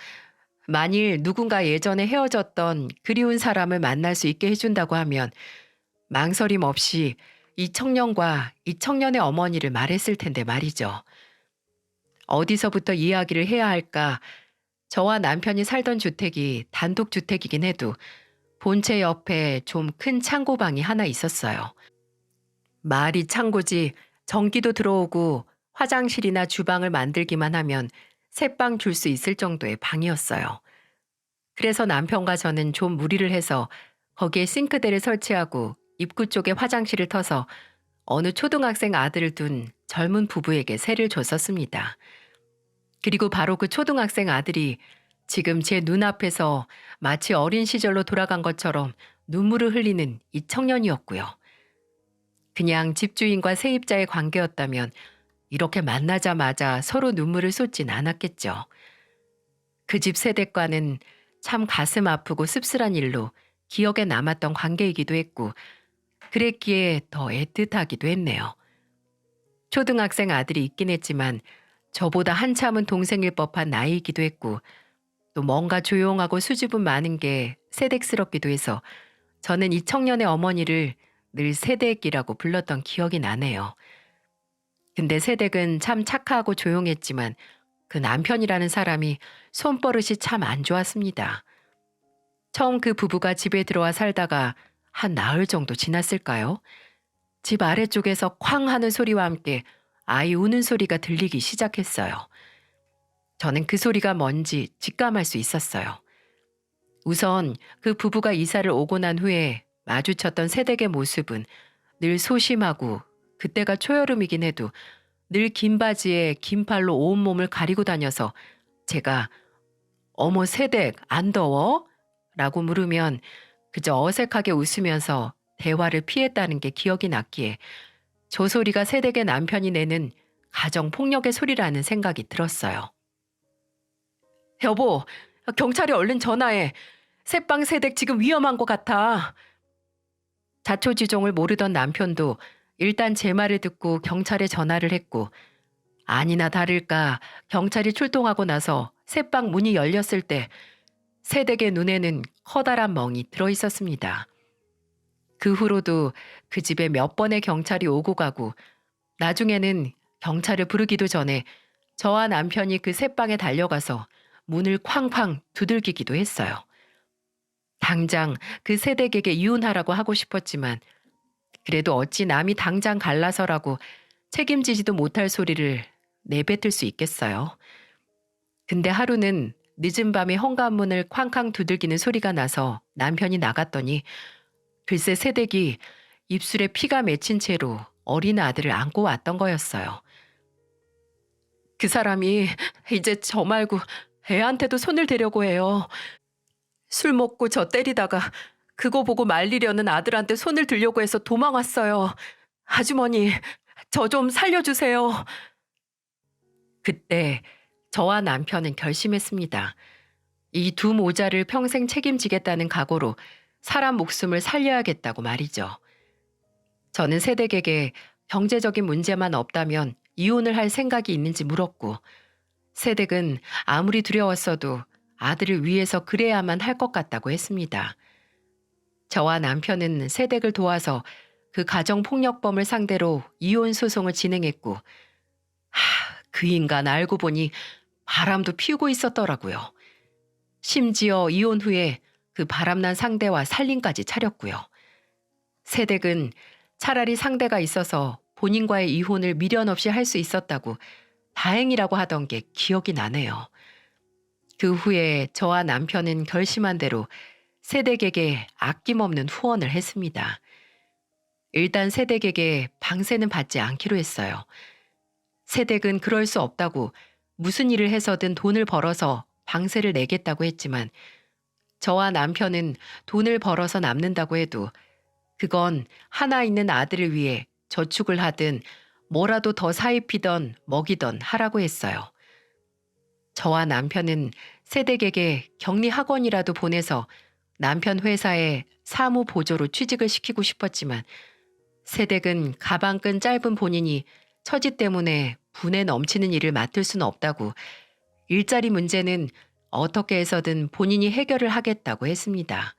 만일 누군가 예전에 헤어졌던 그리운 사람을 만날 수 있게 해준다고 하면 망설임 없이 이 청년과 이 청년의 어머니를 말했을 텐데 말이죠. 어디서부터 이야기를 해야 할까? 저와 남편이 살던 주택이 단독주택이긴 해도 본체 옆에 좀 큰 창고방이 하나 있었어요. 말이 창고지 전기도 들어오고 화장실이나 주방을 만들기만 하면 새방 줄 수 있을 정도의 방이었어요. 그래서 남편과 저는 좀 무리를 해서 거기에 싱크대를 설치하고 입구 쪽에 화장실을 터서 어느 초등학생 아들을 둔 젊은 부부에게 세를 줬었습니다. 그리고 바로 그 초등학생 아들이 지금 제 눈앞에서 마치 어린 시절로 돌아간 것처럼 눈물을 흘리는 이 청년이었고요. 그냥 집주인과 세입자의 관계였다면 이렇게 만나자마자 서로 눈물을 쏟진 않았겠죠. 그 집 세대과는 참 가슴 아프고 씁쓸한 일로 기억에 남았던 관계이기도 했고 그랬기에 더 애틋하기도 했네요. 초등학생 아들이 있긴 했지만 저보다 한참은 동생일 법한 나이이기도 했고 또 뭔가 조용하고 수줍음 많은 게 새댁스럽기도 해서 저는 이 청년의 어머니를 늘 새댁이라고 불렀던 기억이 나네요. 근데 새댁은 참 착하고 조용했지만 그 남편이라는 사람이 손버릇이 참 안 좋았습니다. 처음 그 부부가 집에 들어와 살다가 한 나흘 정도 지났을까요? 집 아래쪽에서 쾅 하는 소리와 함께 아이 우는 소리가 들리기 시작했어요. 저는 그 소리가 뭔지 직감할 수 있었어요. 우선 그 부부가 이사를 오고 난 후에 마주쳤던 새댁의 모습은 늘 소심하고 그때가 초여름이긴 해도 늘 긴 바지에 긴 팔로 온몸을 가리고 다녀서 제가 어머 새댁 안 더워? 라고 물으면 그저 어색하게 웃으면서 대화를 피했다는 게 기억이 났기에 저 소리가 새댁의 남편이 내는 가정폭력의 소리라는 생각이 들었어요. 여보, 경찰에 얼른 전화해. 새빵 새댁 지금 위험한 것 같아. 자초지종을 모르던 남편도 일단 제 말을 듣고 경찰에 전화를 했고 아니나 다를까 경찰이 출동하고 나서 새빵 문이 열렸을 때 새댁의 눈에는 커다란 멍이 들어 있었습니다. 그 후로도 그 집에 몇 번의 경찰이 오고 가고 나중에는 경찰을 부르기도 전에 저와 남편이 그 새방에 달려가서 문을 쾅쾅 두들기기도 했어요. 당장 그 새댁에게 이혼하라고 하고 싶었지만 그래도 어찌 남이 당장 갈라서라고 책임지지도 못할 소리를 내뱉을 수 있겠어요. 근데 하루는 늦은 밤에 현관문을 쾅쾅 두들기는 소리가 나서 남편이 나갔더니 글쎄 새댁이 입술에 피가 맺힌 채로 어린 아들을 안고 왔던 거였어요. 그 사람이 이제 저 말고 애한테도 손을 대려고 해요. 술 먹고 저 때리다가 그거 보고 말리려는 아들한테 손을 들려고 해서 도망왔어요. 아주머니, 저 좀 살려주세요. 그때 저와 남편은 결심했습니다. 이 두 모자를 평생 책임지겠다는 각오로 사람 목숨을 살려야겠다고 말이죠. 저는 새댁에게 경제적인 문제만 없다면 이혼을 할 생각이 있는지 물었고, 새댁은 아무리 두려웠어도 아들을 위해서 그래야만 할 것 같다고 했습니다. 저와 남편은 새댁을 도와서 그 가정폭력범을 상대로 이혼 소송을 진행했고, 그 인간 알고 보니 바람도 피우고 있었더라고요. 심지어 이혼 후에 그 바람난 상대와 살림까지 차렸고요. 새댁은 차라리 상대가 있어서 본인과의 이혼을 미련 없이 할 수 있었다고 다행이라고 하던 게 기억이 나네요. 그 후에 저와 남편은 결심한 대로 새댁에게 아낌없는 후원을 했습니다. 일단 새댁에게 방세는 받지 않기로 했어요. 새댁은 그럴 수 없다고 무슨 일을 해서든 돈을 벌어서 방세를 내겠다고 했지만 저와 남편은 돈을 벌어서 남는다고 해도 그건 하나 있는 아들을 위해 저축을 하든 뭐라도 더 사입히던 먹이던 하라고 했어요. 저와 남편은 새댁에게 격리학원이라도 보내서 남편 회사에 사무 보조로 취직을 시키고 싶었지만 새댁은 가방끈 짧은 본인이 처지 때문에 분에 넘치는 일을 맡을 수는 없다고 일자리 문제는 어떻게 해서든 본인이 해결을 하겠다고 했습니다.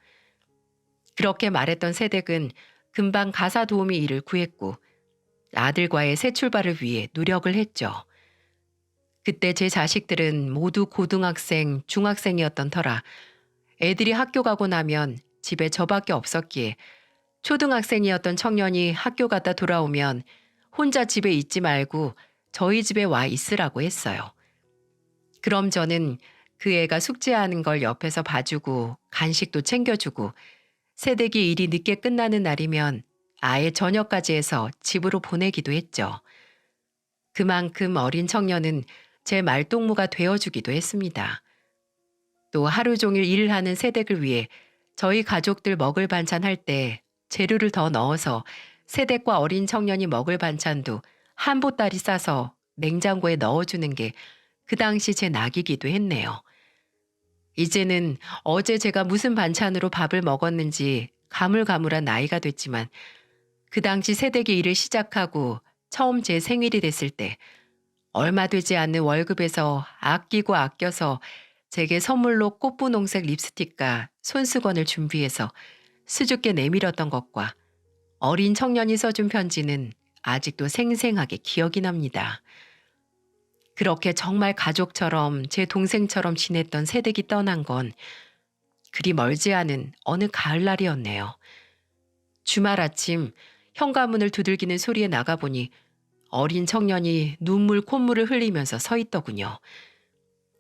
그렇게 말했던 새댁은 금방 가사 도우미 일을 구했고 아들과의 새 출발을 위해 노력을 했죠. 그때 제 자식들은 모두 고등학생, 중학생이었던 터라 애들이 학교 가고 나면 집에 저밖에 없었기에 초등학생이었던 청년이 학교 갔다 돌아오면 혼자 집에 있지 말고 저희 집에 와 있으라고 했어요. 그럼 저는 그 애가 숙제하는 걸 옆에서 봐주고 간식도 챙겨주고 새댁이 일이 늦게 끝나는 날이면 아예 저녁까지 해서 집으로 보내기도 했죠. 그만큼 어린 청년은 제 말동무가 되어주기도 했습니다. 또 하루 종일 일을 하는 새댁을 위해 저희 가족들 먹을 반찬 할 때 재료를 더 넣어서 새댁과 어린 청년이 먹을 반찬도 한 보따리 싸서 냉장고에 넣어주는 게 그 당시 제 낙이기도 했네요. 이제는 어제 제가 무슨 반찬으로 밥을 먹었는지 가물가물한 나이가 됐지만 그 당시 새댁이 일을 시작하고 처음 제 생일이 됐을 때 얼마 되지 않는 월급에서 아끼고 아껴서 제게 선물로 꽃분홍색 립스틱과 손수건을 준비해서 수줍게 내밀었던 것과 어린 청년이 써준 편지는 아직도 생생하게 기억이 납니다. 그렇게 정말 가족처럼 제 동생처럼 지냈던 새댁이 떠난 건 그리 멀지 않은 어느 가을날이었네요. 주말 아침 현관문을 두들기는 소리에 나가보니 어린 청년이 눈물 콧물을 흘리면서 서 있더군요.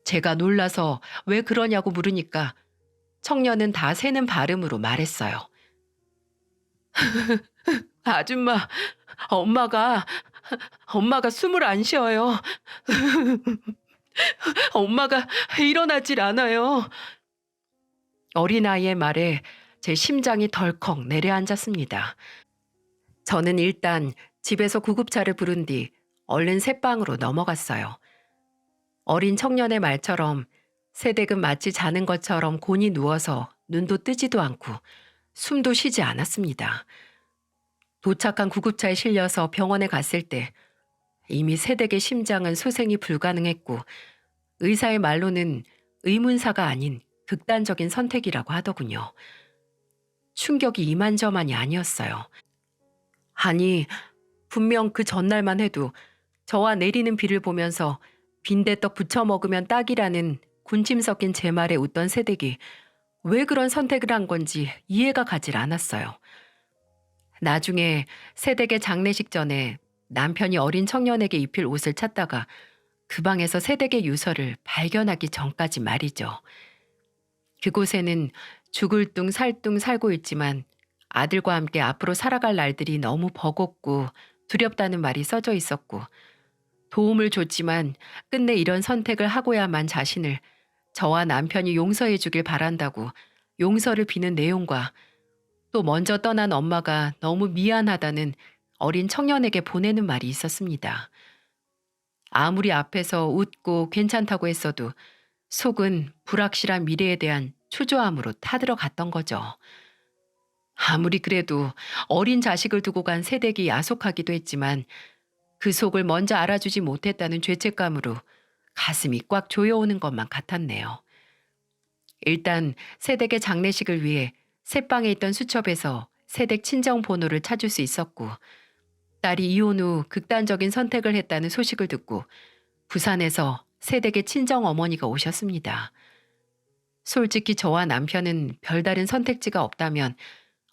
제가 놀라서 왜 그러냐고 물으니까 청년은 다 새는 발음으로 말했어요. 아줌마, 엄마가 숨을 안 쉬어요. 엄마가 일어나질 않아요. 어린아이의 말에 제 심장이 덜컥 내려앉았습니다. 저는 일단 집에서 구급차를 부른 뒤 얼른 새방으로 넘어갔어요. 어린 청년의 말처럼 새댁은 마치 자는 것처럼 곤히 누워서 눈도 뜨지도 않고 숨도 쉬지 않았습니다. 도착한 구급차에 실려서 병원에 갔을 때 이미 새댁의 심장은 소생이 불가능했고 의사의 말로는 의문사가 아닌 극단적인 선택이라고 하더군요. 충격이 이만저만이 아니었어요. 아니, 분명 그 전날만 해도 저와 내리는 비를 보면서 빈대떡 부쳐 먹으면 딱이라는 군침 섞인 제 말에 웃던 새댁이 왜 그런 선택을 한 건지 이해가 가질 않았어요. 나중에 새댁의 장례식 전에 남편이 어린 청년에게 입힐 옷을 찾다가 그 방에서 새댁의 유서를 발견하기 전까지 말이죠. 그곳에는 죽을 둥 살 둥 살고 있지만 아들과 함께 앞으로 살아갈 날들이 너무 버겁고 두렵다는 말이 써져 있었고, 도움을 줬지만 끝내 이런 선택을 하고야만 자신을 저와 남편이 용서해 주길 바란다고 용서를 비는 내용과, 또 먼저 떠난 엄마가 너무 미안하다는 어린 청년에게 보내는 말이 있었습니다. 아무리 앞에서 웃고 괜찮다고 했어도 속은 불확실한 미래에 대한 초조함으로 타들어갔던 거죠. 아무리 그래도 어린 자식을 두고 간 새댁이 야속하기도 했지만 그 속을 먼저 알아주지 못했다는 죄책감으로 가슴이 꽉 조여오는 것만 같았네요. 일단 새댁의 장례식을 위해 새방에 있던 수첩에서 새댁 친정 번호를 찾을 수 있었고, 딸이 이혼 후 극단적인 선택을 했다는 소식을 듣고 부산에서 새댁의 친정 어머니가 오셨습니다. 솔직히 저와 남편은 별다른 선택지가 없다면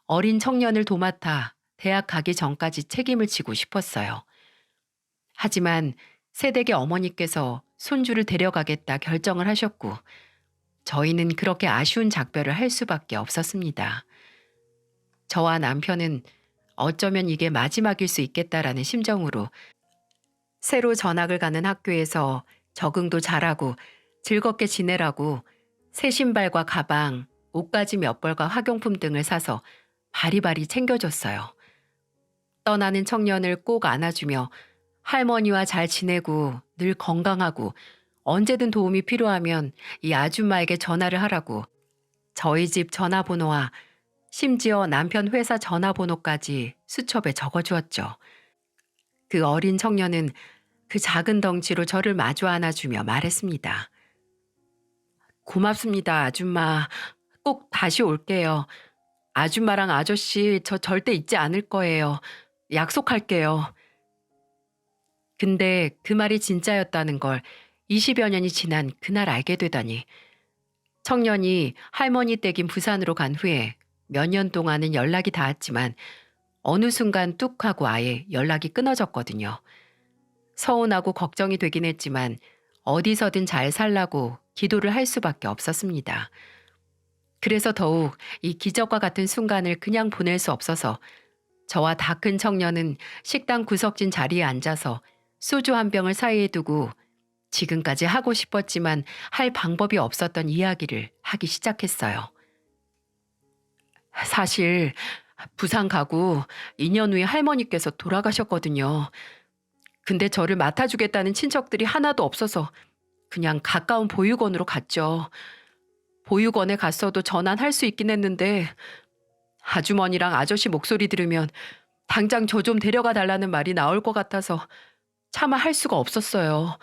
어린 청년을 도맡아 대학 가기 전까지 책임을 지고 싶었어요. 하지만 새댁의 어머니께서 손주를 데려가겠다 결정을 하셨고, 저희는 그렇게 아쉬운 작별을 할 수밖에 없었습니다. 저와 남편은 어쩌면 이게 마지막일 수 있겠다라는 심정으로 새로 전학을 가는 학교에서 적응도 잘하고 즐겁게 지내라고 새 신발과 가방, 옷가지 몇 벌과 학용품 등을 사서 바리바리 챙겨줬어요. 떠나는 청년을 꼭 안아주며 할머니와 잘 지내고 늘 건강하고 언제든 도움이 필요하면 이 아줌마에게 전화를 하라고 저희 집 전화번호와 심지어 남편 회사 전화번호까지 수첩에 적어주었죠. 그 어린 청년은 그 작은 덩치로 저를 마주 안아주며 말했습니다. 고맙습니다, 아줌마. 꼭 다시 올게요. 아줌마랑 아저씨 저 절대 잊지 않을 거예요. 약속할게요. 근데 그 말이 진짜였다는 걸 20여 년이 지난 그날 알게 되다니. 청년이 할머니 댁인 부산으로 간 후에 몇 년 동안은 연락이 닿았지만 어느 순간 뚝 하고 아예 연락이 끊어졌거든요. 서운하고 걱정이 되긴 했지만 어디서든 잘 살라고 기도를 할 수밖에 없었습니다. 그래서 더욱 이 기적과 같은 순간을 그냥 보낼 수 없어서 저와 다 큰 청년은 식당 구석진 자리에 앉아서 소주 한 병을 사이에 두고 지금까지 하고 싶었지만 할 방법이 없었던 이야기를 하기 시작했어요. 사실 부산 가고 2년 후에 할머니께서 돌아가셨거든요. 근데 저를 맡아주겠다는 친척들이 하나도 없어서 그냥 가까운 보육원으로 갔죠. 보육원에 갔어도 전환할 수 있긴 했는데 아주머니랑 아저씨 목소리 들으면 당장 저 좀 데려가 달라는 말이 나올 것 같아서 차마 할 수가 없었어요.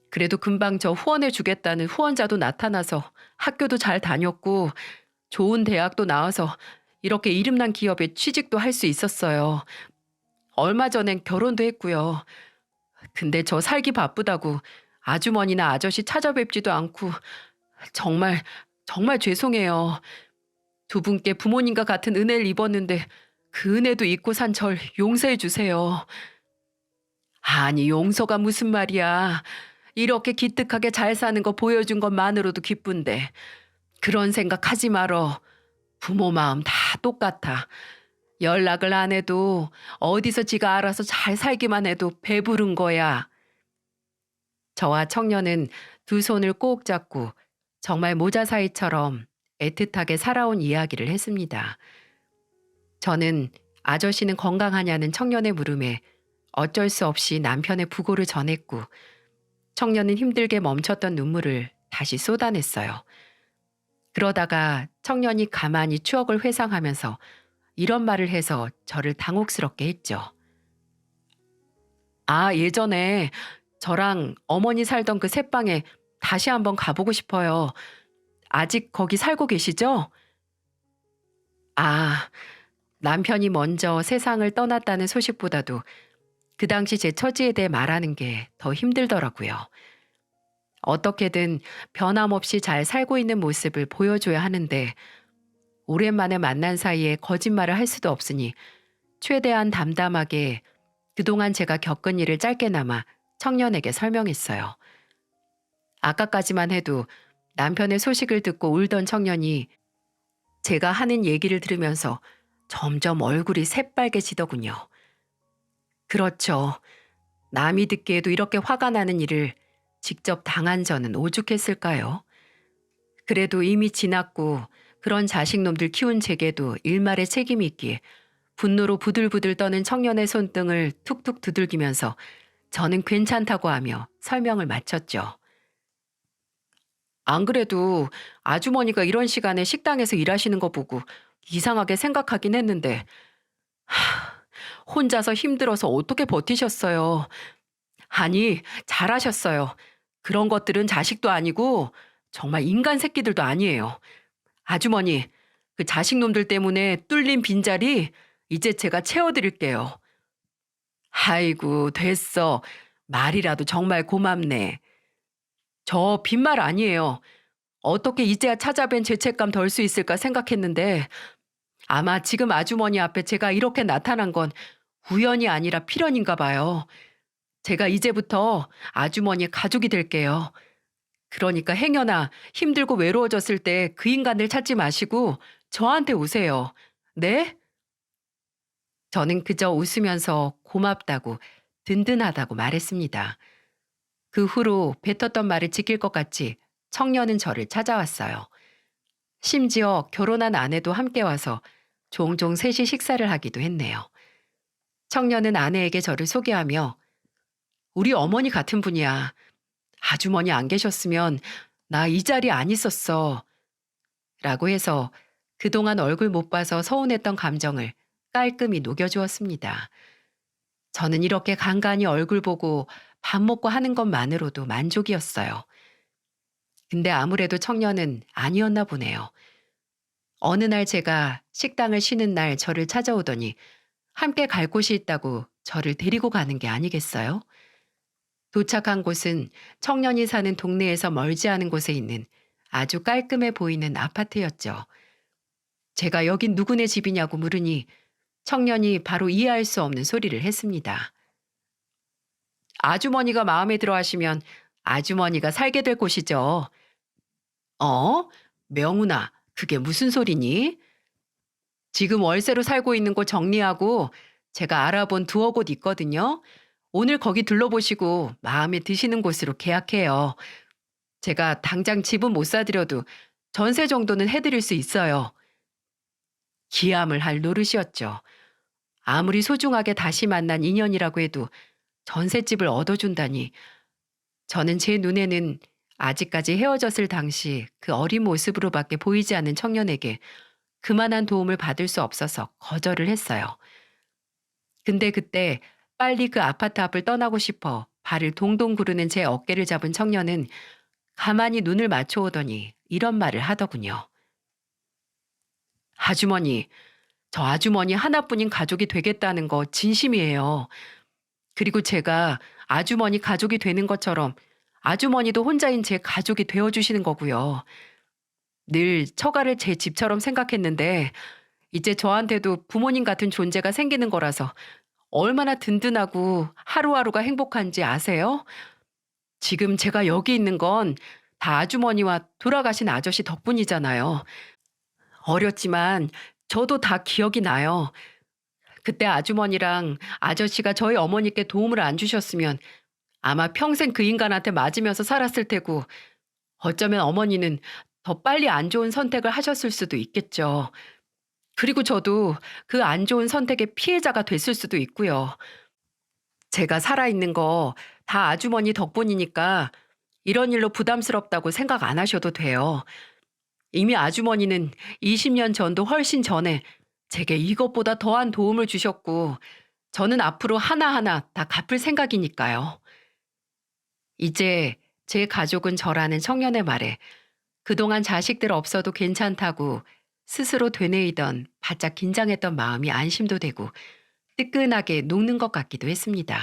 그래도 금방 저 후원해 주겠다는 후원자도 나타나서 학교도 잘 다녔고 좋은 대학도 나와서 이렇게 이름난 기업에 취직도 할 수 있었어요. 얼마 전엔 결혼도 했고요. 근데 저 살기 바쁘다고 아주머니나 아저씨 찾아뵙지도 않고 정말 정말 죄송해요. 두 분께 부모님과 같은 은혜를 입었는데 그 은혜도 잊고 산 절 용서해 주세요. 아니 용서가 무슨 말이야. 이렇게 기특하게 잘 사는 거 보여준 것만으로도 기쁜데 그런 생각하지 말어. 부모 마음 다 똑같아. 연락을 안 해도 어디서 지가 알아서 잘 살기만 해도 배부른 거야. 저와 청년은 두 손을 꼭 잡고 정말 모자 사이처럼 애틋하게 살아온 이야기를 했습니다. 저는 아저씨는 건강하냐는 청년의 물음에 어쩔 수 없이 남편의 부고를 전했고, 청년은 힘들게 멈췄던 눈물을 다시 쏟아냈어요. 그러다가 청년이 가만히 추억을 회상하면서 이런 말을 해서 저를 당혹스럽게 했죠. 아, 예전에 저랑 어머니 살던 그 새방에 다시 한번 가보고 싶어요. 아직 거기 살고 계시죠? 아, 남편이 먼저 세상을 떠났다는 소식보다도 그 당시 제 처지에 대해 말하는 게 더 힘들더라고요. 어떻게든 변함없이 잘 살고 있는 모습을 보여줘야 하는데 오랜만에 만난 사이에 거짓말을 할 수도 없으니 최대한 담담하게 그동안 제가 겪은 일을 짧게나마 청년에게 설명했어요. 아까까지만 해도 남편의 소식을 듣고 울던 청년이 제가 하는 얘기를 들으면서 점점 얼굴이 새빨개지더군요. 그렇죠. 남이 듣기에도 이렇게 화가 나는 일을 직접 당한 저는 오죽했을까요? 그래도 이미 지났고 그런 자식놈들 키운 제게도 일말의 책임이 있기에 분노로 부들부들 떠는 청년의 손등을 툭툭 두들기면서 저는 괜찮다고 하며 설명을 마쳤죠. 안 그래도 아주머니가 이런 시간에 식당에서 일하시는 거 보고 이상하게 생각하긴 했는데 혼자서 힘들어서 어떻게 버티셨어요? 아니, 잘하셨어요. 그런 것들은 자식도 아니고 정말 인간 새끼들도 아니에요. 아주머니, 그 자식놈들 때문에 뚫린 빈자리 이제 제가 채워드릴게요. 아이고, 됐어. 말이라도 정말 고맙네. 저 빈말 아니에요. 어떻게 이제야 찾아뵌 죄책감 덜 수 있을까 생각했는데 아마 지금 아주머니 앞에 제가 이렇게 나타난 건 우연이 아니라 필연인가 봐요. 제가 이제부터 아주머니의 가족이 될게요. 그러니까 행여나 힘들고 외로워졌을 때 그 인간들 찾지 마시고 저한테 오세요. 네? 저는 그저 웃으면서 고맙다고 든든하다고 말했습니다. 그 후로 뱉었던 말을 지킬 것 같이 청년은 저를 찾아왔어요. 심지어 결혼한 아내도 함께 와서 종종 셋이 식사를 하기도 했네요. 청년은 아내에게 저를 소개하며 우리 어머니 같은 분이야. 아주머니 안 계셨으면 나 이 자리에 안 있었어. 라고 해서 그동안 얼굴 못 봐서 서운했던 감정을 깔끔히 녹여주었습니다. 저는 이렇게 간간히 얼굴 보고 밥 먹고 하는 것만으로도 만족이었어요. 근데 아무래도 청년은 아니었나 보네요. 어느 날 제가 식당을 쉬는 날 저를 찾아오더니 함께 갈 곳이 있다고 저를 데리고 가는 게 아니겠어요? 도착한 곳은 청년이 사는 동네에서 멀지 않은 곳에 있는 아주 깔끔해 보이는 아파트였죠. 제가 여긴 누구네 집이냐고 물으니 청년이 바로 이해할 수 없는 소리를 했습니다. 아주머니가 마음에 들어 하시면 아주머니가 살게 될 곳이죠. 어? 명훈아, 그게 무슨 소리니? 지금 월세로 살고 있는 곳 정리하고 제가 알아본 두어 곳 있거든요. 오늘 거기 둘러보시고 마음에 드시는 곳으로 계약해요. 제가 당장 집은 못 사드려도 전세 정도는 해드릴 수 있어요. 기함을 할 노릇이었죠. 아무리 소중하게 다시 만난 인연이라고 해도 전셋집을 얻어준다니 저는 제 눈에는 아직까지 헤어졌을 당시 그 어린 모습으로밖에 보이지 않는 청년에게 그만한 도움을 받을 수 없어서 거절을 했어요. 근데 그때 빨리 그 아파트 앞을 떠나고 싶어 발을 동동 구르는 제 어깨를 잡은 청년은 가만히 눈을 맞춰오더니 이런 말을 하더군요. 아주머니, 저 아주머니 하나뿐인 가족이 되겠다는 거 진심이에요. 그리고 제가 아주머니 가족이 되는 것처럼 아주머니도 혼자인 제 가족이 되어주시는 거고요. 늘 처가를 제 집처럼 생각했는데 이제 저한테도 부모님 같은 존재가 생기는 거라서 얼마나 든든하고 하루하루가 행복한지 아세요? 지금 제가 여기 있는 건 다 아주머니와 돌아가신 아저씨 덕분이잖아요. 어렸지만 저도 다 기억이 나요. 그때 아주머니랑 아저씨가 저희 어머니께 도움을 안 주셨으면 아마 평생 그 인간한테 맞으면서 살았을 테고 어쩌면 어머니는 더 빨리 안 좋은 선택을 하셨을 수도 있겠죠. 그리고 저도 그 안 좋은 선택의 피해자가 됐을 수도 있고요. 제가 살아있는 거 다 아주머니 덕분이니까 이런 일로 부담스럽다고 생각 안 하셔도 돼요. 이미 아주머니는 20년 전도 훨씬 전에 제게 이것보다 더한 도움을 주셨고 저는 앞으로 하나하나 다 갚을 생각이니까요. 이제 제 가족은 저라는 청년의 말에 그동안 자식들 없어도 괜찮다고 스스로 되뇌이던 바짝 긴장했던 마음이 안심도 되고 뜨끈하게 녹는 것 같기도 했습니다.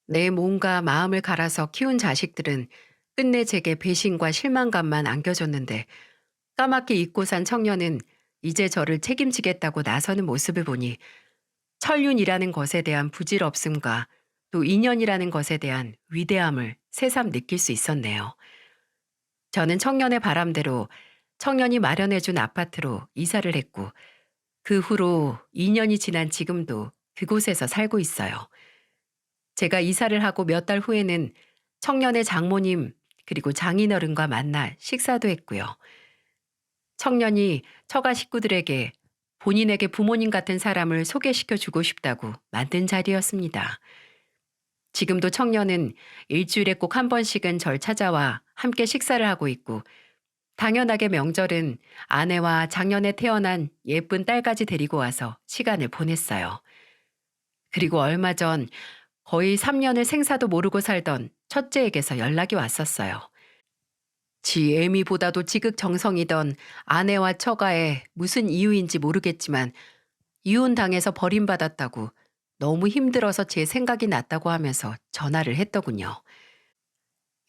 내 몸과 마음을 갈아서 키운 자식들은 끝내 제게 배신과 실망감만 안겨줬는데 까맣게 잊고 산 청년은 이제 저를 책임지겠다고 나서는 모습을 보니 천륜이라는 것에 대한 부질없음과 또 인연이라는 것에 대한 위대함을 새삼 느낄 수 있었네요. 저는 청년의 바람대로 청년이 마련해준 아파트로 이사를 했고 그 후로 2년이 지난 지금도 그곳에서 살고 있어요. 제가 이사를 하고 몇 달 후에는 청년의 장모님 그리고 장인어른과 만나 식사도 했고요. 청년이 처가 식구들에게 본인에게 부모님 같은 사람을 소개시켜 주고 싶다고 만든 자리였습니다. 지금도 청년은 일주일에 꼭 한 번씩은 절 찾아와 함께 식사를 하고 있고 당연하게 명절은 아내와 작년에 태어난 예쁜 딸까지 데리고 와서 시간을 보냈어요. 그리고 얼마 전 거의 3년을 생사도 모르고 살던 첫째에게서 연락이 왔었어요. 지 애미보다도 지극정성이던 아내와 처가에 무슨 이유인지 모르겠지만 이혼당해서 버림받았다고 너무 힘들어서 제 생각이 났다고 하면서 전화를 했더군요.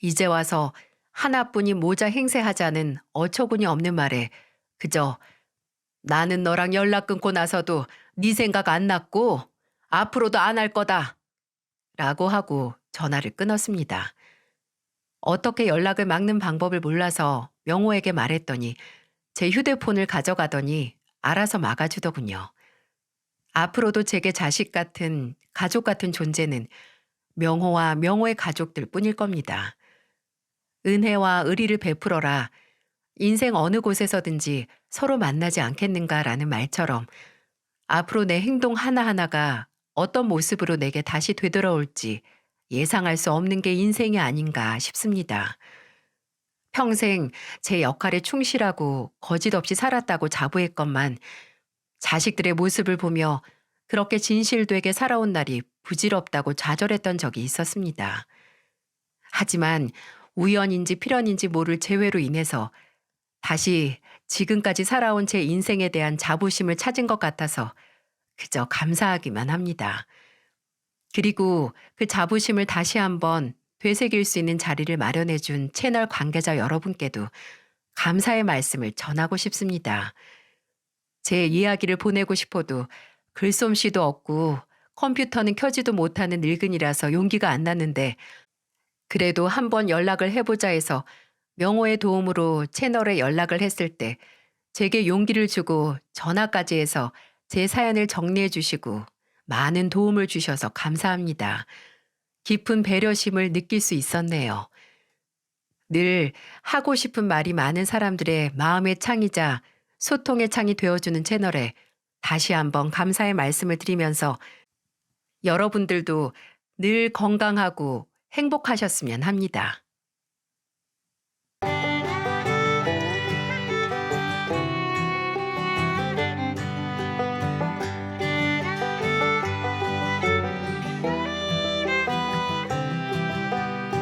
이제 와서 하나뿐인 모자 행세하자는 어처구니 없는 말에 그저 나는 너랑 연락 끊고 나서도 네 생각 안 났고 앞으로도 안 할 거다 라고 하고 전화를 끊었습니다. 어떻게 연락을 막는 방법을 몰라서 명호에게 말했더니 제 휴대폰을 가져가더니 알아서 막아주더군요. 앞으로도 제게 자식 같은 가족 같은 존재는 명호와 명호의 가족들 뿐일 겁니다. 은혜와 의리를 베풀어라. 인생 어느 곳에서든지 서로 만나지 않겠는가라는 말처럼 앞으로 내 행동 하나하나가 어떤 모습으로 내게 다시 되돌아올지 예상할 수 없는 게 인생이 아닌가 싶습니다. 평생 제 역할에 충실하고 거짓 없이 살았다고 자부했건만 자식들의 모습을 보며 그렇게 진실되게 살아온 날이 부질없다고 좌절했던 적이 있었습니다. 하지만 우연인지 필연인지 모를 재회로 인해서 다시 지금까지 살아온 제 인생에 대한 자부심을 찾은 것 같아서 그저 감사하기만 합니다. 그리고 그 자부심을 다시 한번 되새길 수 있는 자리를 마련해 준 채널 관계자 여러분께도 감사의 말씀을 전하고 싶습니다. 제 이야기를 보내고 싶어도 글솜씨도 없고 컴퓨터는 켜지도 못하는 늙은이라서 용기가 안 났는데 그래도 한번 연락을 해보자 해서 명호의 도움으로 채널에 연락을 했을 때 제게 용기를 주고 전화까지 해서 제 사연을 정리해 주시고 많은 도움을 주셔서 감사합니다. 깊은 배려심을 느낄 수 있었네요. 늘 하고 싶은 말이 많은 사람들의 마음의 창이자 소통의 창이 되어주는 채널에 다시 한번 감사의 말씀을 드리면서 여러분들도 늘 건강하고 행복하셨으면 합니다.